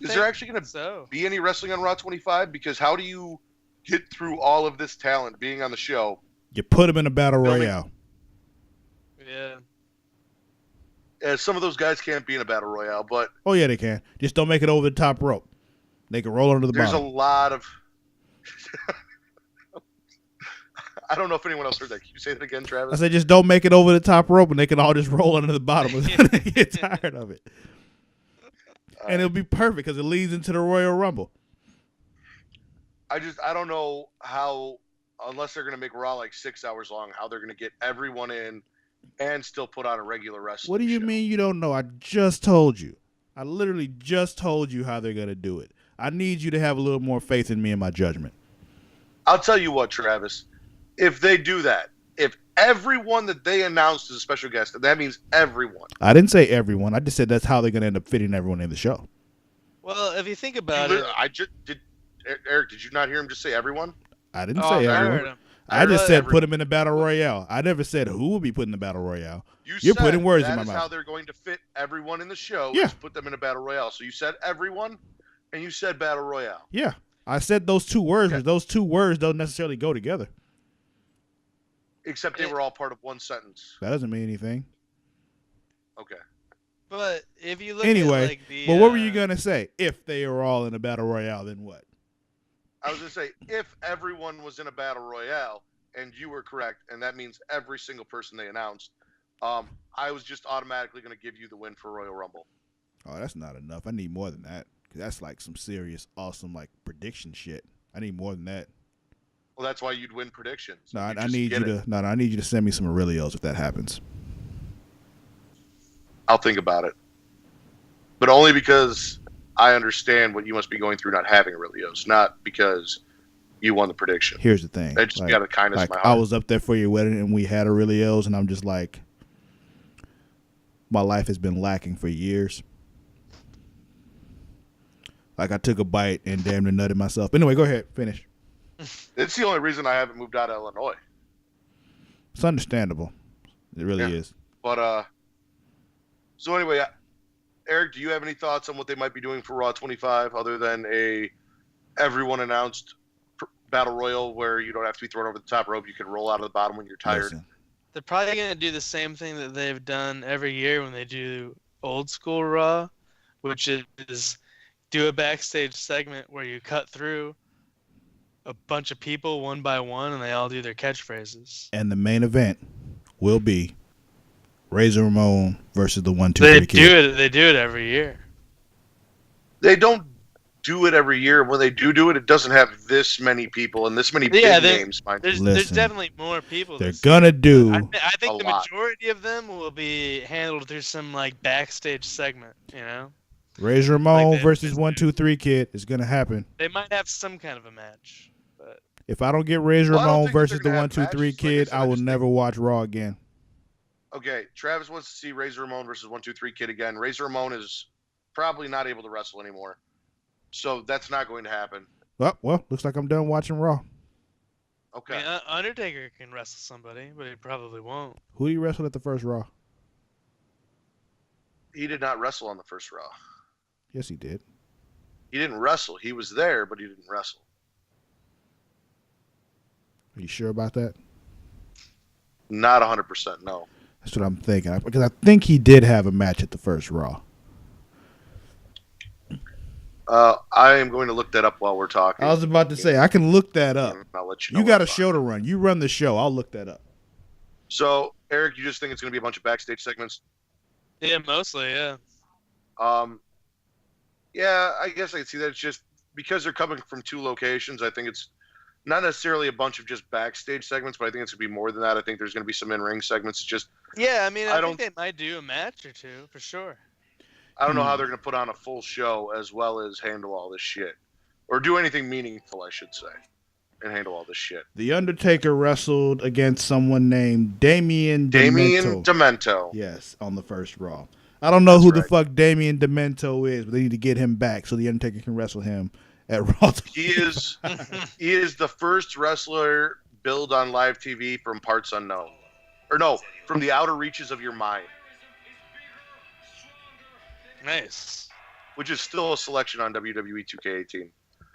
Is there actually going
to
be any wrestling on Raw 25? Because how do you get through all of this talent being on the show?
You put them in a battle royale.
Yeah.
Some of those guys can't be in a battle royale, but
oh yeah, they can. Just don't make it over the top rope. They can roll under the bottom.
There's a lot of. I don't know if anyone else heard that. Can you say that again, Travis?
I said just don't make it over the top rope, and they can all just roll under the bottom until they get tired of it. And it'll be perfect because it leads into the Royal Rumble.
I don't know how, unless they're going to make Raw like 6 hours long, how they're going to get everyone in and still put on a regular wrestling
What do you
show.
mean you don't know? I just told you. I literally just told you how they're going to do it. I need you to have a little more faith in me and my judgment.
I'll tell you what, Travis. If they do that, if everyone that they announced as a special guest, that means everyone.
I didn't say everyone. I just said that's how they're going to end up fitting everyone in the show.
Well, if you think about it,
Eric, did you not hear him just say everyone?
I didn't say everyone.
I heard him.
I just said put him in a battle royale. I never said who will be put in the battle royale. You're putting words in my mouth.
That is how they're going to fit everyone in the show.
Yeah.
Is put them in a battle royale. So you said everyone, and you said battle royale.
Yeah. I said those two words, but those two words don't necessarily go together.
Except they were all part of one sentence.
That doesn't mean anything.
Okay.
But if you look
anyway,
at like the
but what were you gonna say? If they were all in a battle royale, then what?
I was gonna say if everyone was in a battle royale, and you were correct, and that means every single person they announced. I was just automatically gonna give you the win for Royal Rumble.
Oh, that's not enough. I need more than that. 'Cause that's like some serious, awesome like prediction shit. I need more than that.
Well, that's why you'd win predictions.
No, I need you to. No, I need you to send me some Aurelios if that happens.
I'll think about it, but only because I understand what you must be going through not having Aurelios, not because you won the prediction.
Here's the thing.
I just got a kindness in my heart.
I was up there for your wedding and we had Aurelios, and I'm just like, my life has been lacking for years. Like I took a bite and damn near nutted myself. Anyway, go ahead, finish.
It's the only reason I haven't moved out of Illinois.
It's understandable. It really is.
But so anyway, Eric, do you have any thoughts on what they might be doing for Raw 25 other than everyone announced battle royal where you don't have to be thrown over the top rope? You can roll out of the bottom when you're tired.
Listen.
They're probably going to do the same thing that they've done every year when they do old school Raw, which is do a backstage segment where you cut through a bunch of people one by one and they all do their catchphrases.
And the main event will be Razor Ramon versus the 1, 2, 3 Kid.
They do it every year.
They don't do it every year. And when they do it, it doesn't have this many people and this many big names.
There's
Listen,
definitely more people.
They're gonna do.
I think the
lot.
majority of them will be handled through some like backstage segment. You know,
Razor Ramon
Like
versus 1-2-3 Kid is gonna happen.
they might have some kind of a match, but
If I don't get Razor
Well, I don't
Ramon
think that they're
versus the
gonna have
1-2-3
matches. Like I
Kid,
said,
I
I
will
just
never watch Raw again.
Okay, Travis wants to see Razor Ramon versus 1-2-3 Kid again. Razor Ramon is probably not able to wrestle anymore, so that's not going to happen.
Well, looks like I'm done watching Raw.
Okay.
I mean, Undertaker can wrestle somebody, but he probably won't.
Who did he wrestle at the first Raw?
He did not wrestle on the first Raw.
Yes, he did.
He didn't wrestle. He was there, but he didn't wrestle.
Are you sure about that?
Not 100%, no.
That's what I'm thinking. Because I think he did have a match at the first Raw.
I am going to look that up while we're talking.
I was about to say, I can look that up.
I'll let you know.
You got a show to run. You run the show. I'll look that up.
So, Eric, you just think it's going to be a bunch of backstage segments?
Yeah, mostly, yeah.
Yeah, I guess I can see that. It's just because they're coming from two locations, I think it's not necessarily a bunch of just backstage segments, but I think it's going to be more than that. I think there's going to be some in-ring segments. It's just
Yeah, I mean, I
don't-
think they might do a match or two for sure.
I don't know how they're going to put on a full show as well as handle all this shit. Or do anything meaningful, I should say, and handle all this shit.
The Undertaker wrestled against someone named Damien
Demento.
Yes, on the first Raw. I don't know who the
right.
fuck Damien Demento is, but they need to get him back so the Undertaker can wrestle him at Raw.
He is the first wrestler billed on live TV from parts unknown. Or no, from the outer reaches of your mind.
Nice.
Which is still a selection on WWE 2K18.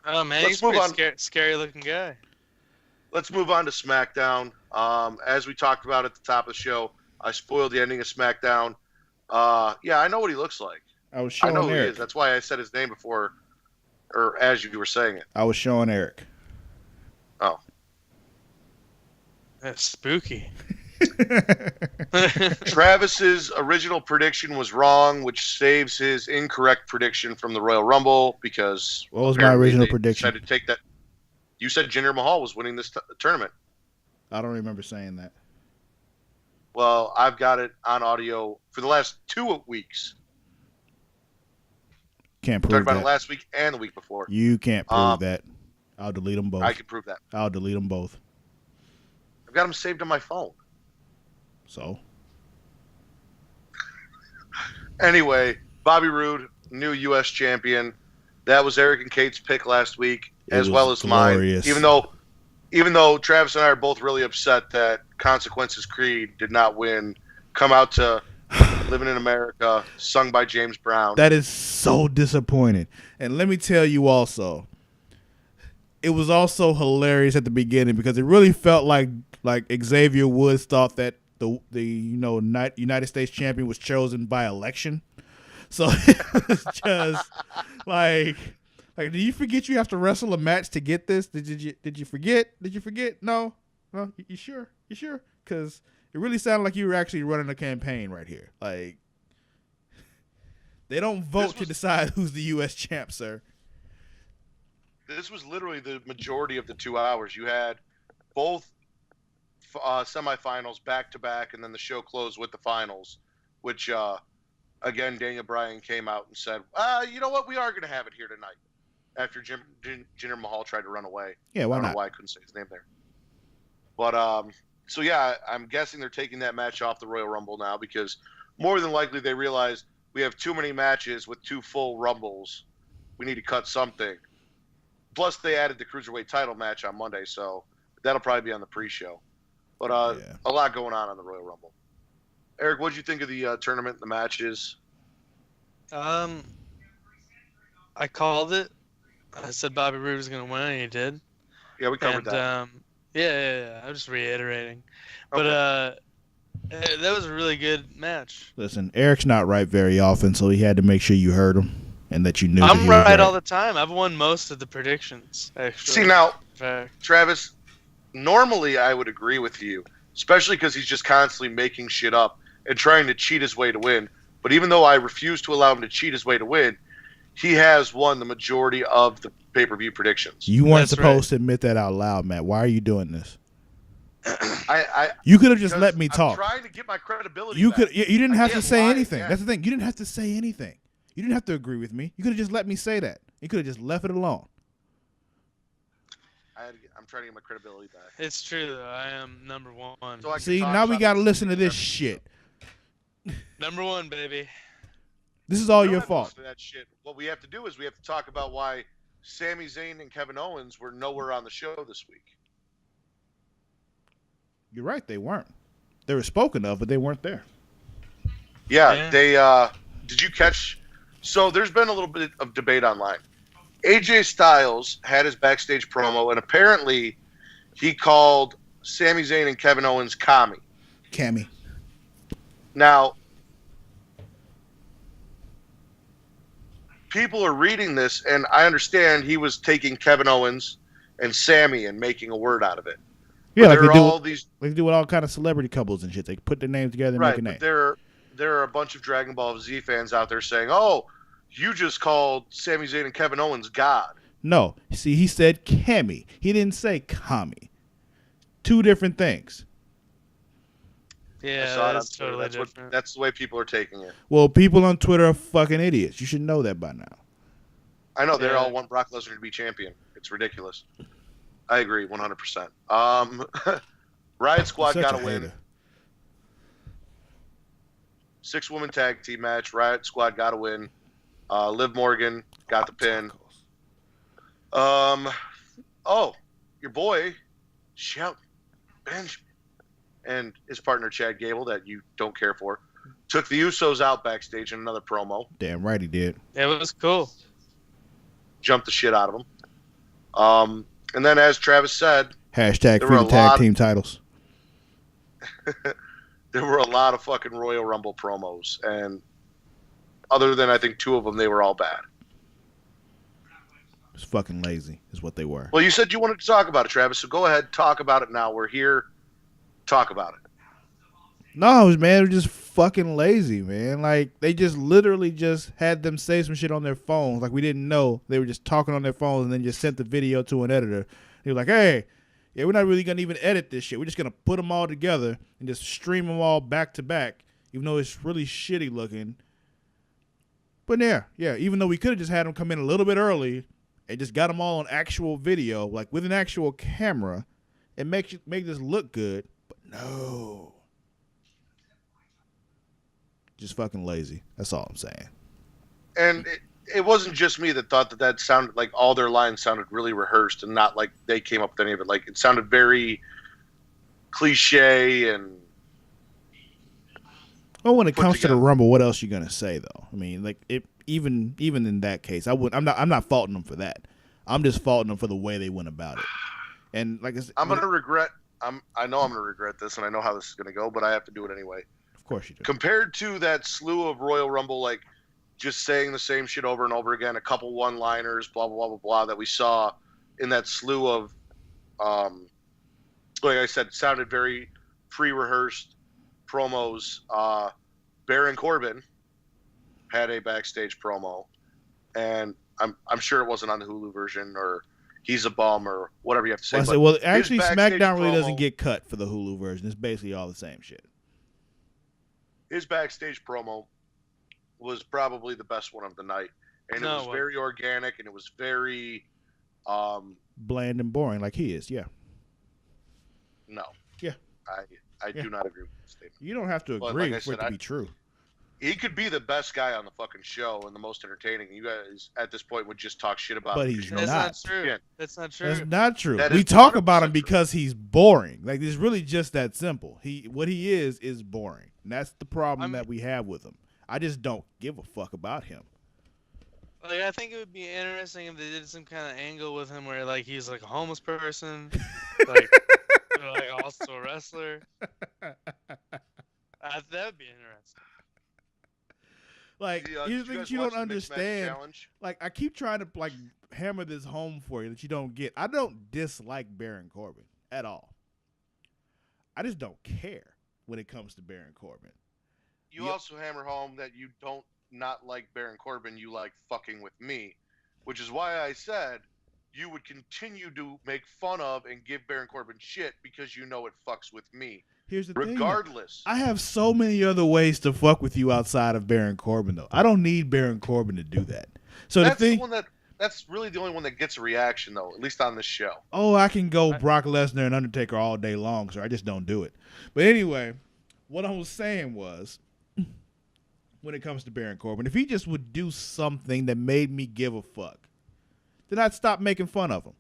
Oh man,
Let's
he's a
move
pretty
on.
scary looking guy.
Let's move on to SmackDown. As we talked about at the top of the show, I spoiled the ending of SmackDown. Yeah, I know what he looks like.
I was
I
showing
know who he
Eric.
is. That's why I said his name before, or as you were saying it.
I was showing Eric.
Oh.
That's spooky.
Travis's original prediction was wrong, which saves his incorrect prediction from the Royal Rumble because
What was my
apparently
original
they
prediction?
decided to take that. You said Jinder Mahal was winning this tournament.
I don't remember saying that.
Well, I've got it on audio for the last 2 weeks.
Can't
Talked
prove
about it
that.
last week and the week before.
You can't prove that. I'll delete them both.
I can prove that.
I'll delete them both.
I've got them saved on my phone.
So
Anyway, Bobby Roode, new U.S. champion. That was Eric and Kate's pick last week, as well as
glorious.
mine. Even though Travis and I are both really upset that Consequences Creed did not win, Come Out to Living in America, sung by James Brown.
that is so disappointing. And let me tell you also, it was also hilarious at the beginning because it really felt like Xavier Woods thought that the United States champion was chosen by election. So it was just like, do you forget you have to wrestle a match to get this? Did you forget? Did you forget? No. You sure? You sure? Because it really sounded like you were actually running a campaign right here. Like, they don't vote to decide who's the U.S. champ, sir.
This was literally the majority of the 2 hours. You had both semifinals back to back, and then the show closed with the finals, which again Daniel Bryan came out and said, "You know what? We are going to have it here tonight." After Jinder Mahal tried to run away.
Yeah, why
I don't
not?
know why I couldn't say his name there. But so yeah, I'm guessing they're taking that match off the Royal Rumble now because more than likely they realized we have too many matches with 2 full Rumbles. We need to cut something. Plus, they added the Cruiserweight title match on Monday, so that'll probably be on the pre-show. But a lot going on the Royal Rumble. Eric, what did you think of the tournament, the matches?
I called it. I said Bobby Roode was going to win, and he did.
Yeah, we covered that.
Yeah. I'm just reiterating. But that was a really good match.
Listen, Eric's not right very often, so he had to make sure you heard him and that you knew.
I'm right all the time. I've won most of the predictions, actually.
See, now,
In fact.
Travis, normally I would agree with you, especially because he's just constantly making shit up and trying to cheat his way to win. But even though I refuse to allow him to cheat his way to win, he has won the majority of the pay-per-view predictions.
You weren't
That's
supposed to admit that out loud, Matt. Why are you doing this?
I
You could have just
because
let me
I'm
talk.
trying to get my credibility
You
back.
could. You didn't
I
have to
can't
say
lie
anything.
again.
That's the thing. You didn't have to say anything. You didn't have to agree with me. You could have just let me say that. You could have just left it alone.
I'm trying to get my credibility back.
It's true though. I am number one.
So I can
See,
talk
now we
about
got to
this
listen to this
every
shit.
Number one, baby.
This is all
We don't
your
have to
fault.
listen to that shit. What we have to do is we have to talk about why Sami Zayn and Kevin Owens were nowhere on the show this week.
You're right. They weren't. They were spoken of, but they weren't there.
Yeah, they did you catch? So there's been a little bit of debate online. AJ Styles had his backstage promo, and apparently he called Sami Zayn and Kevin Owens commie.
Cammy.
Now, people are reading this, and I understand he was taking Kevin Owens and Sammy and making a word out of it.
Yeah,
But
like
there are all these
they do with all kind of celebrity couples and shit. They put their names together and
right,
make a
but
name.
there are a bunch of Dragon Ball Z fans out there saying, "Oh, you just called Sami Zayn and Kevin Owens God."
No, see, he said Cammy. He didn't say commie. Two different things.
I
Yeah,
saw it on
that's
Twitter.
totally different.
That's the way people are taking it.
Well, people on Twitter are fucking idiots. You should know that by now.
I know they
Yeah.
all want Brock Lesnar to be champion. It's ridiculous. I agree 100%. Riot Squad
Such
got
a
a win.
hater.
6-woman tag team match. Riot Squad got a win. Liv Morgan got the pin. Your boy, Shelton Benjamin, and his partner Chad Gable, that you don't care for, took the Usos out backstage in another promo.
Damn right he did.
It was cool.
Jumped the shit out of them. And then, as Travis said,
Hashtag
There
free
were
the
a
tag
lot-
team titles.
there were a lot of fucking Royal Rumble promos, and other than I think 2 of them, they were all bad.
It's fucking lazy, is what they were.
Well, you said you wanted to talk about it, Travis, so go ahead, talk about it now. We're here. Talk about it.
No, man, they're just fucking lazy, man. Like, they just literally just had them say some shit on their phones. Like, we didn't know. They were just talking on their phones and then just sent the video to an editor. They were like, hey, yeah, we're not really going to even edit this shit. We're just going to put them all together and just stream them all back to back, even though it's really shitty looking. But yeah, even though we could have just had them come in a little bit early and just got them all on actual video, like with an actual camera, and make this look good. But no. Just fucking lazy. That's all I'm saying.
And it wasn't just me that thought that sounded like all their lines sounded really rehearsed and not like they came up with any of it. Like, it sounded very cliche and
Well, when it
put
comes to the
together.
Rumble, what else you gonna say though? I mean, like even in that case, I'm not faulting them for that. I'm just faulting them for the way they went about it. And like
I'm gonna regret. I know I'm gonna regret this, and I know how this is gonna go, but I have to do it anyway.
of course you do.
Compared to that slew of Royal Rumble, like just saying the same shit over and over again, a couple one-liners, blah blah blah blah blah, that we saw in that slew of, like I said, sounded very pre-rehearsed promos. Baron Corbin had a backstage promo, and I'm sure it wasn't on the Hulu version, or he's a bum, or whatever you have to say. But
Well, actually,
his backstage
SmackDown really
promo-
doesn't get cut for the Hulu version. It's basically all the same shit.
his backstage promo was probably the best one of the night, and
No,
it was
what?
very organic, and it was very
Bland and boring, like he is. Yeah.
no.
Yeah.
I
Yeah.
do not agree with that statement.
You don't have to
But
agree
like I
for it
said,
to be true.
He could be the best guy on the fucking show and the most entertaining. You guys at this point would just talk shit about
But
him.
he's
That's
not.
not true.
Yeah.
That's not true.
That's not true.
That
We
is
talk about him
100% true.
because he's boring. Like, it's really just that simple. What he is boring. And that's the problem that we have with him. I just don't give a fuck about him.
Like, I think it would be interesting if they did some kind of angle with him where, like, he's like a homeless person, like, but, like also a wrestler. That would be interesting.
Like,
Did
here's
you
the thing
guys
that you
watch
don't
the Mixed Match
understand.
Challenge?
Like, I keep trying to like hammer this home for you that you don't get. I don't dislike Baron Corbin at all. I just don't care when it comes to Baron Corbin.
You
Yep.
also hammer home that you don't not like Baron Corbin, you like fucking with me, which is why I said you would continue to make fun of and give Baron Corbin shit because you know it fucks with me.
Here's the thing, though.
Regardless.
I have so many other ways to fuck with you outside of Baron Corbin, though. I don't need Baron Corbin to do that. So
That's
the thing,
the one that's really the only one that gets a reaction, though, at least on this show.
oh, I can go Brock Lesnar and Undertaker all day long, so I just don't do it. But anyway, what I was saying was, when it comes to Baron Corbin, if he just would do something that made me give a fuck, then I'd stop making fun of him.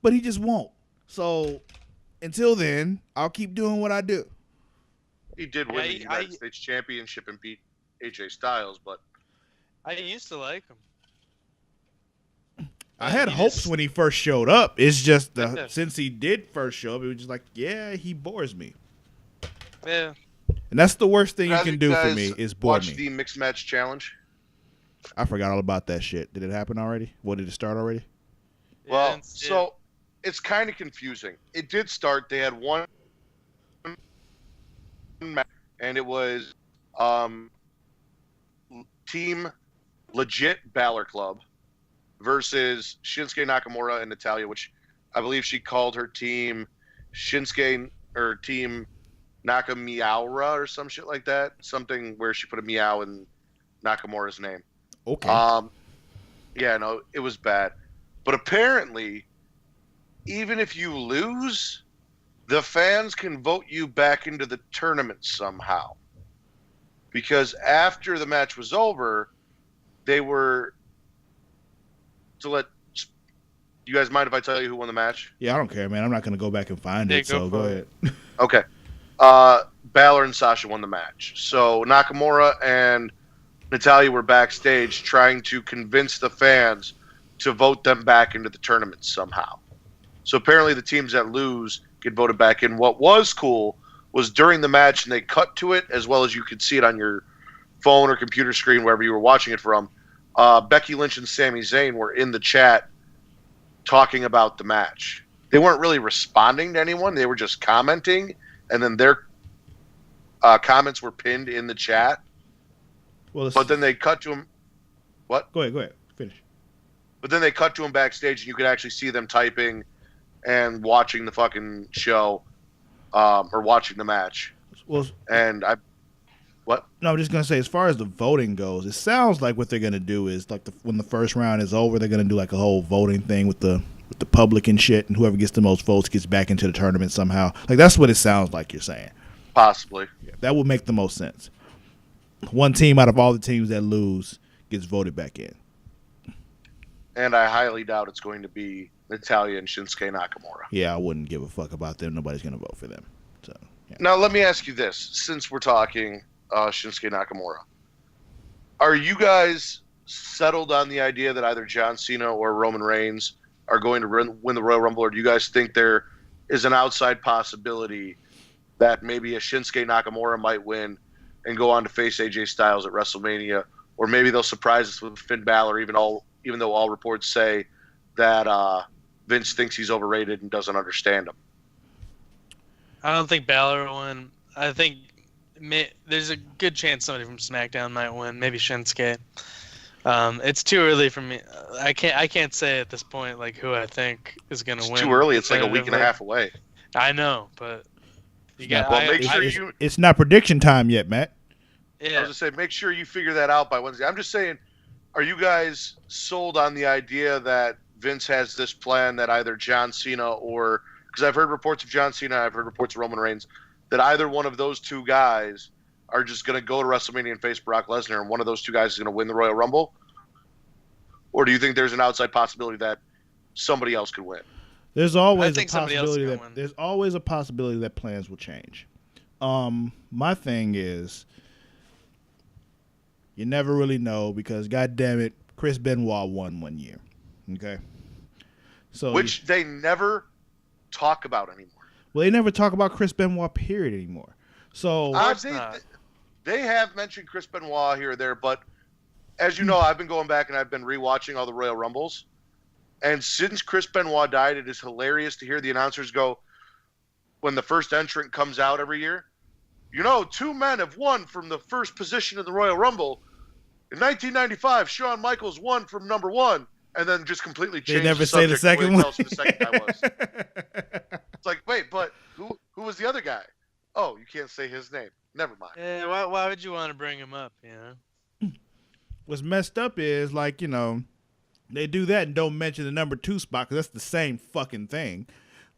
But he just won't. So until then, I'll keep doing what I do.
He did win the United States Championship and beat AJ Styles, but
I used to like him.
I had hopes when he first showed up. It's just since he did first show up, it was just like, yeah, he bores me.
Yeah.
And that's the worst thing you can do for me is bore me.
Watch the mixed match challenge.
I forgot all about that shit. Did it happen already? What, did it start already?
Well, so it's kind of confusing. It did start. They had one match, and it was Team Legit Balor Club versus Shinsuke Nakamura and Natalya, which I believe she called her team Shinsuke or Team Nakamiaura or some shit like that. Something where she put a meow in Nakamura's name.
Okay.
Yeah, no, it was bad. But apparently, even if you lose, the fans can vote you back into the tournament somehow. Because after the match was over, they were to let. You guys mind if I tell you who won the match?
Yeah, I don't care, man. I'm not going to go back and find it, so go ahead.
Okay. Balor and Sasha won the match. So Nakamura and Natalya were backstage trying to convince the fans to vote them back into the tournament somehow. So apparently the teams that lose get voted back in. What was cool was during the match, and they cut to it as well as you could see it on your phone or computer screen, wherever you were watching it from. Becky Lynch and Sami Zayn were in the chat talking about the match. They weren't really responding to anyone. They were just commenting, and then their comments were pinned in the chat.
Well,
but then they cut to him. What?
Go ahead. Finish.
But then they cut to him backstage, and you could actually see them typing and watching the fucking show, or watching the match.
Well,
what?
No, I'm just gonna say, as far as the voting goes, it sounds like what they're gonna do is like when the first round is over, they're gonna do like a whole voting thing with the public and shit, and whoever gets the most votes gets back into the tournament somehow. Like that's what it sounds like you're saying.
Possibly.
Yeah, that would make the most sense. One team out of all the teams that lose gets voted back in.
And I highly doubt it's going to be Natalya and Shinsuke Nakamura.
Yeah, I wouldn't give a fuck about them. Nobody's going to vote for them. So, yeah.
Now, let me ask you this. Since we're talking Shinsuke Nakamura, are you guys settled on the idea that either John Cena or Roman Reigns are going to win the Royal Rumble, or do you guys think there is an outside possibility that maybe a Shinsuke Nakamura might win and go on to face AJ Styles at WrestleMania, or maybe they'll surprise us with Finn Balor, even though all reports say that Vince thinks he's overrated and doesn't understand him?
I don't think Balor will win. I think there's a good chance somebody from SmackDown might win. Maybe Shinsuke. It's too early for me. I can't say at this point like who I think is going to win.
It's too early. It's like a week and a half away.
I know, but you got.
Well, make sure
it's not prediction time yet, Matt.
Yeah.
I was just saying, make sure you figure that out by Wednesday. I'm just saying, are you guys sold on the idea that Vince has this plan that either John Cena or, because I've heard reports of John Cena, I've heard reports of Roman Reigns, that either one of those two guys are just going to go to WrestleMania and face Brock Lesnar, and one of those two guys is going to win the Royal Rumble? Or do you think there's an outside possibility that somebody else could win?
There's always a possibility that plans will change. My thing is, you never really know because, goddamn it, Chris Benoit won one year. Okay, so
which they never talk about anymore.
Well, they never talk about Chris Benoit period anymore. So
they have mentioned Chris Benoit here or there, but as you know, I've been going back and I've been rewatching all the Royal Rumbles. And since Chris Benoit died, it is hilarious to hear the announcers go, when the first entrant comes out every year, 2 men have won from the first position in the Royal Rumble. In 1995, Shawn Michaels won from number 1, and then just completely
They
changed
never
the
say the
subject the way
second
they
one.
tell us who the second guy was. It's like, wait, but who was the other guy? Oh, you can't say his name. Never mind.
Yeah, why would you want to bring him up? You know.
What's messed up is like, you know, they do that and don't mention the number 2 spot because that's the same fucking thing.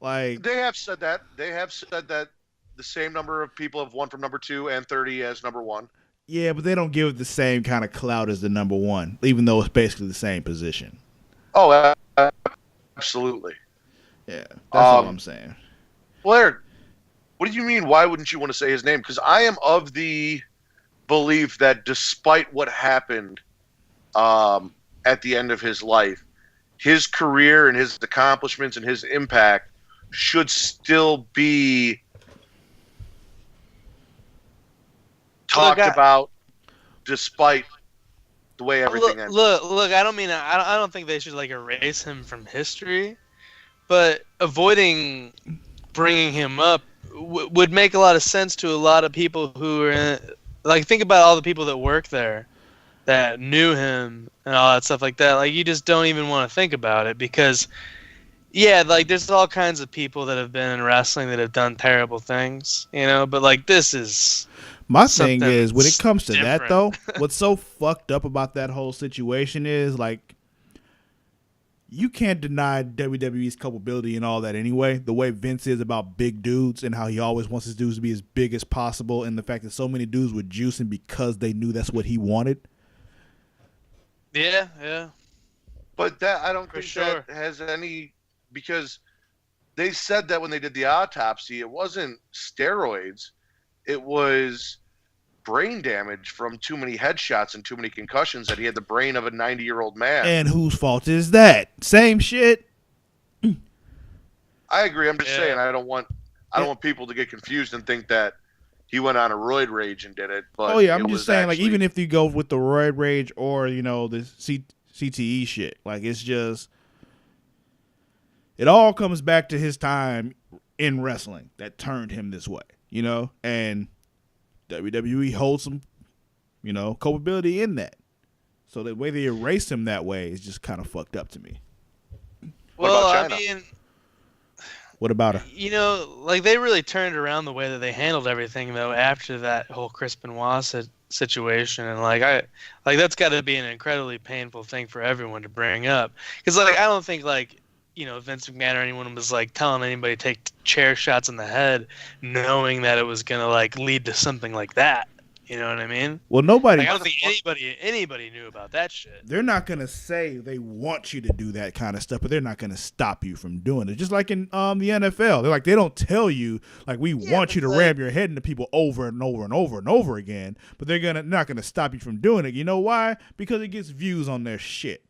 Like,
They have said that. They have said that the same number of people have won from number 2 and 30 as number 1.
yeah, but they don't give it the same kind of clout as the number 1, even though it's basically the same position.
Oh, absolutely.
Yeah, that's all I'm saying.
Blair, what do you mean? Why wouldn't you want to say his name? Because I am of the belief that despite what happened at the end of his life, his career and his accomplishments and his impact should still be talked about, despite the way everything ended.
Look. I don't think they should like erase him from history, but avoiding bringing him up would make a lot of sense to a lot of people who are like, think about all the people that work there that knew him and all that stuff like that. Like, you just don't even want to think about it because, yeah, like there's all kinds of people that have been in wrestling that have done terrible things, you know. But like, this is
my thing is when it comes to
different.
that though, what's so fucked up about that whole situation is like, you can't deny WWE's culpability and all that anyway. The way Vince is about big dudes and how he always wants his dudes to be as big as possible, and the fact that so many dudes were juicing because they knew that's what he wanted.
Yeah.
But that, I don't think that has any, because they said that when they did the autopsy, it wasn't steroids, it was brain damage from too many headshots and too many concussions, that he had the brain of a 90-year-old man.
And whose fault is that? Same shit.
I agree. I'm just saying I don't want people to get confused and think that he went on a roid rage and did it. But
oh yeah, I'm just saying, like, even if you go with the roid rage or, you know, the CTE shit, like, it's just, it all comes back to his time in wrestling that turned him this way, you know, and WWE holds some, you know, culpability in that. So the way they erase him that way is just kind of fucked up to me.
Well, I mean,
what about her?
You know, like, they really turned around the way that they handled everything though after that whole Chris Benoit situation, and like that's got to be an incredibly painful thing for everyone to bring up, because like, I don't think, like, you know, Vince McMahon or anyone was like telling anybody to take chair shots in the head knowing that it was gonna like lead to something like that. You know what I mean?
Well, nobody.
Like, I don't think anybody knew about that shit.
They're not gonna say they want you to do that kind of stuff, but they're not gonna stop you from doing it. Just like in the NFL, they're like, they don't tell you like, we want you to ram your head into people over and over and over and over again, but they're not gonna stop you from doing it. You know why? Because it gets views on their shit.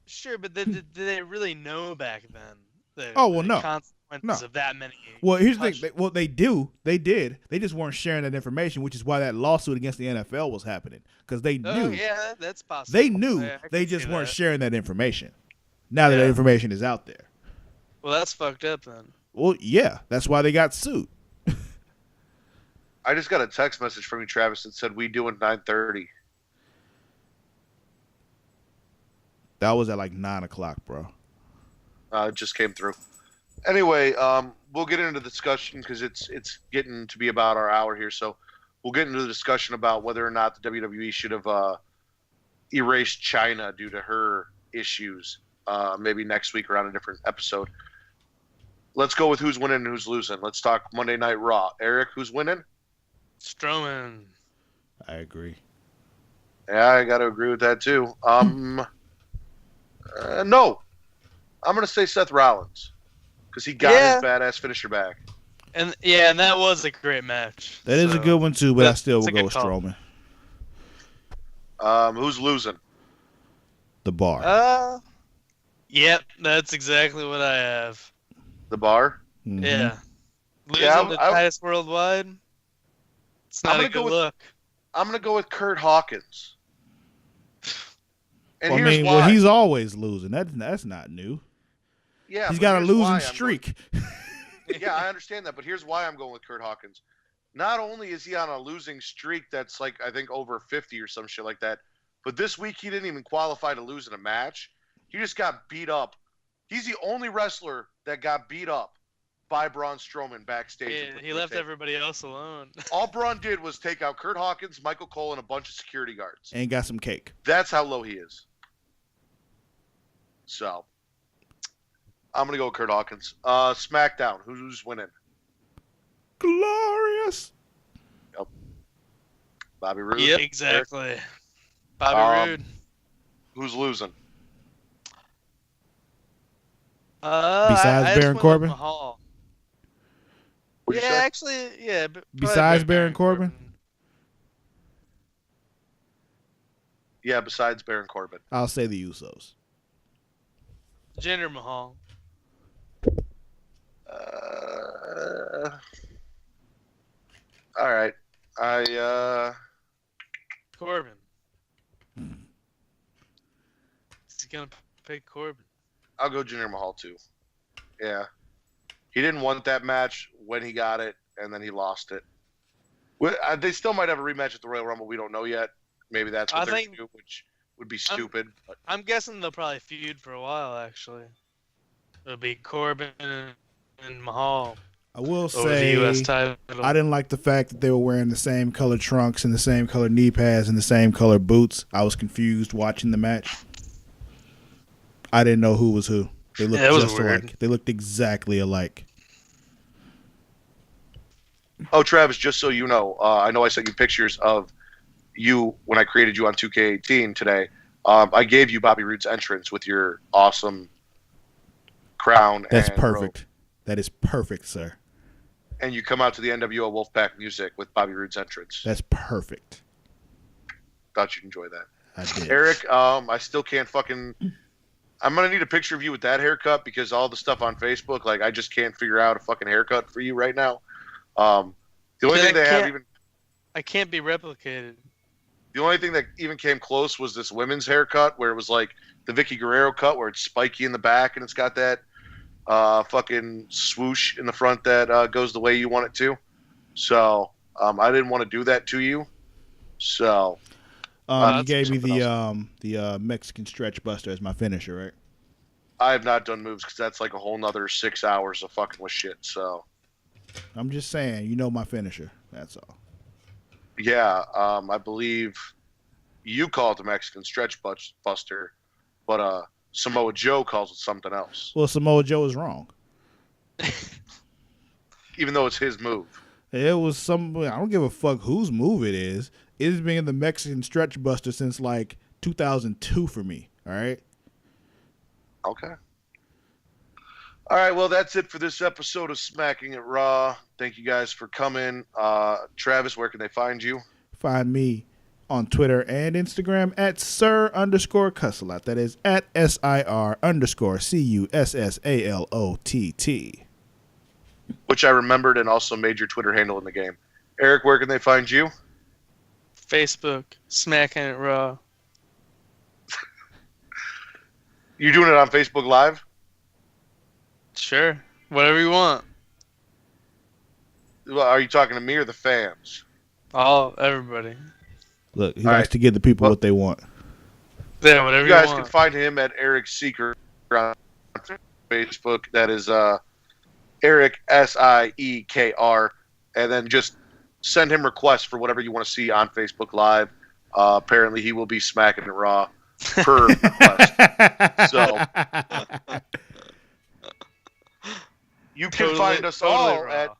Sure, but did they really know back then?
No.
Consequences of that many.
Well, here's the thing. They do. They did. They just weren't sharing that information, which is why that lawsuit against the NFL was happening, because they knew.
Oh, yeah, that's possible.
They knew. They just weren't sharing that information. Now that information is out there.
Well, that's fucked up then.
Well, yeah, that's why they got sued.
I just got a text message from you, Travis, that said we do at 9:30.
That was at like 9:00, bro.
It just came through. Anyway, we'll get into the discussion because it's getting to be about our hour here. So we'll get into the discussion about whether or not the WWE should have erased China due to her issues. Maybe next week or on a different episode. Let's go with who's winning and who's losing. Let's talk Monday Night Raw. Eric, who's winning?
Strowman.
I agree.
Yeah, I got to agree with that too. No, I'm going to say Seth Rollins because he got his badass finisher back.
And that was a great match.
That is a good one too, but I still will go with Strowman.
Who's losing?
The Bar.
Yep, that's exactly what I have.
The Bar?
Mm-hmm.
Yeah. Losing the Titus Worldwide? It's not a good look.
I'm going to go with Kurt Hawkins. And here's why.
Well, he's always losing. That's not new.
Yeah,
he's got a losing streak.
Yeah, I understand that, but here's why I'm going with Kurt Hawkins. Not only is he on a losing streak that's like, I think, over 50 or some shit like that, But this week, he didn't even qualify to lose in a match. He just got beat up. He's the only wrestler that got beat up by Braun Strowman backstage.
Yeah, he left everybody else alone.
All Braun did was take out Kurt Hawkins, Michael Cole, and a bunch of security guards.
And got some cake.
That's how low he is. So, I'm going to go with Kurt Hawkins. SmackDown, who's winning?
Glorious.
Yep. Bobby Roode.
Yep, exactly. Bobby Roode.
Who's losing?
Besides Baron Corbin?
Mahal.
What'd you say?
Actually, yeah.
Besides Baron Corbin?
Yeah, besides Baron Corbin.
I'll say the Usos.
Jinder Mahal.
All right.
Corbin. He's gonna pick Corbin.
I'll go Jinder Mahal too. Yeah. He didn't want that match when he got it, and then he lost it. They still might have a rematch at the Royal Rumble. We don't know yet. Maybe that's what they're going to do, which would be stupid.
I'm guessing they'll probably feud for a while, actually. It'll be Corbin and Mahal.
I will
over the US title.
I didn't like the fact that they were wearing the same color trunks and the same color knee pads and the same color boots. I was confused watching the match. I didn't know who was who. They looked just alike. They looked exactly alike.
Oh, Travis, just so you know I sent you pictures of you when I created you on 2K18 today. I gave you Bobby Roode's entrance with your awesome crown.
That's
and
perfect.
robe.
That is perfect, sir.
And you come out to the NWO Wolfpack music with Bobby Roode's entrance.
That's perfect.
Thought you'd enjoy that.
I did.
Eric, I still can't fucking... I'm going to need a picture of you with that haircut because all the stuff on Facebook, like, I just can't figure out a fucking haircut for you right now. The only thing they have even...
I can't be replicated.
The only thing that even came close was this women's haircut where it was like the Vicky Guerrero cut where it's spiky in the back and it's got that fucking swoosh in the front that goes the way you want it to. So I didn't want to do that to you. So
you gave me the Mexican stretch buster as my finisher, right?
I have not done moves because that's like a whole nother 6 hours of fucking with shit. So
I'm just saying, you know my finisher. That's all.
Yeah, I believe you call it the Mexican stretch buster, but Samoa Joe calls it something else.
Well, Samoa Joe is wrong.
Even though it's his move.
It was I don't give a fuck whose move it is. It's been the Mexican stretch buster since like 2002 for me. All right.
Okay. All right. Well, that's it for this episode of Smacking It Raw. Thank you guys for coming. Travis, where can they find you?
Find me on Twitter and Instagram at Sir_Cussalott. That is at SIR_CUSSALOTT.
Which I remembered and also made your Twitter handle in the game. Eric, where can they find you?
Facebook, Smackin' It Raw.
You doing it on Facebook Live?
Sure. Whatever you want.
Well, are you talking to me or the fans?
Everybody.
Look, he likes to give the people what they want.
Yeah, whatever
you
want.
guys can find him at Eric Siekr on Facebook. That is Eric SIEKR, and then just send him requests for whatever you want to see on Facebook Live. Apparently, he will be smacking it raw per request. So you can find us all at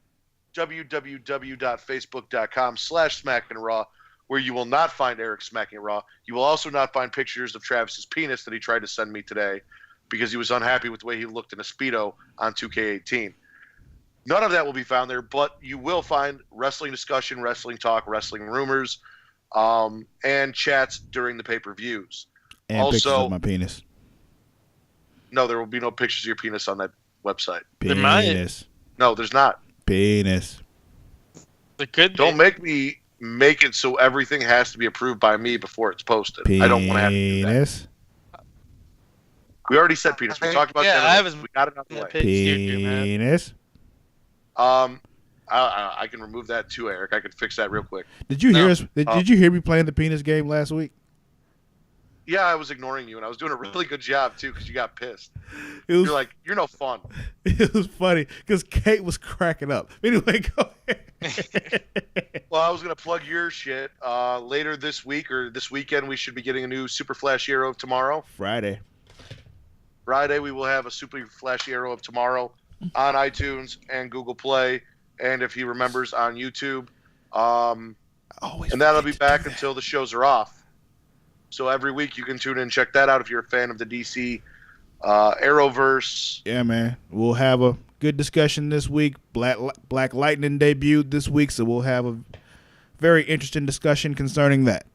www.facebook.com/smackingraw, where you will not find Eric smacking raw. You will also not find pictures of Travis's penis that he tried to send me today because he was unhappy with the way he looked in a Speedo on 2K18. None of that will be found there, but you will find wrestling discussion, wrestling talk, wrestling rumors, and chats during the pay-per-views.
And also, pictures of my penis.
No, there will be no pictures of your penis on that website.
Penis.
No, there's not.
Penis.
It could
Don't make me make it so everything has to be approved by me before it's posted.
Penis.
I don't want to have to do that. We already said penis. We talked about that. We got it out of the way.
Penis.
I can remove that too, Eric. I can fix that real quick.
Did you hear us? Did you hear me playing the penis game last week?
Yeah, I was ignoring you, and I was doing a really good job too because you got pissed.
It was
You're like, you're no fun.
it was funny because Kate was cracking up. Anyway, go ahead.
Well, I was gonna plug your shit. Later this week or this weekend, we should be getting a new Super Flash Arrow of Tomorrow.
Friday.
Friday, we will have a Super Flash Arrow of Tomorrow on iTunes and Google Play, and if he remembers, on YouTube. And that'll be back until the shows are off. So every week you can tune in and check that out if you're a fan of the DC Arrowverse.
Yeah, man. We'll have a good discussion this week. Black Lightning debuted this week, so we'll have a very interesting discussion concerning that.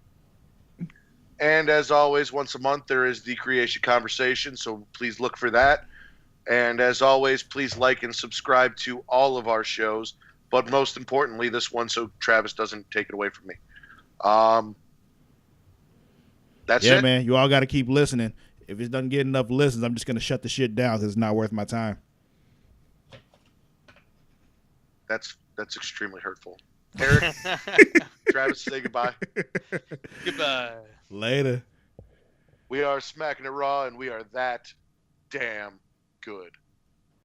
And as always, once a month there is the Creation Conversation, so please look for that. And as always, please like and subscribe to all of our shows, but most importantly, this one, so Travis doesn't take it away from me. That's it.
Yeah, man. You all got to keep listening. If it doesn't get enough listens, I'm just going to shut the shit down because it's not worth my time.
That's extremely hurtful. Eric, Travis, say goodbye.
Goodbye.
Later.
We are Smackin' It Raw, and we are that damn good.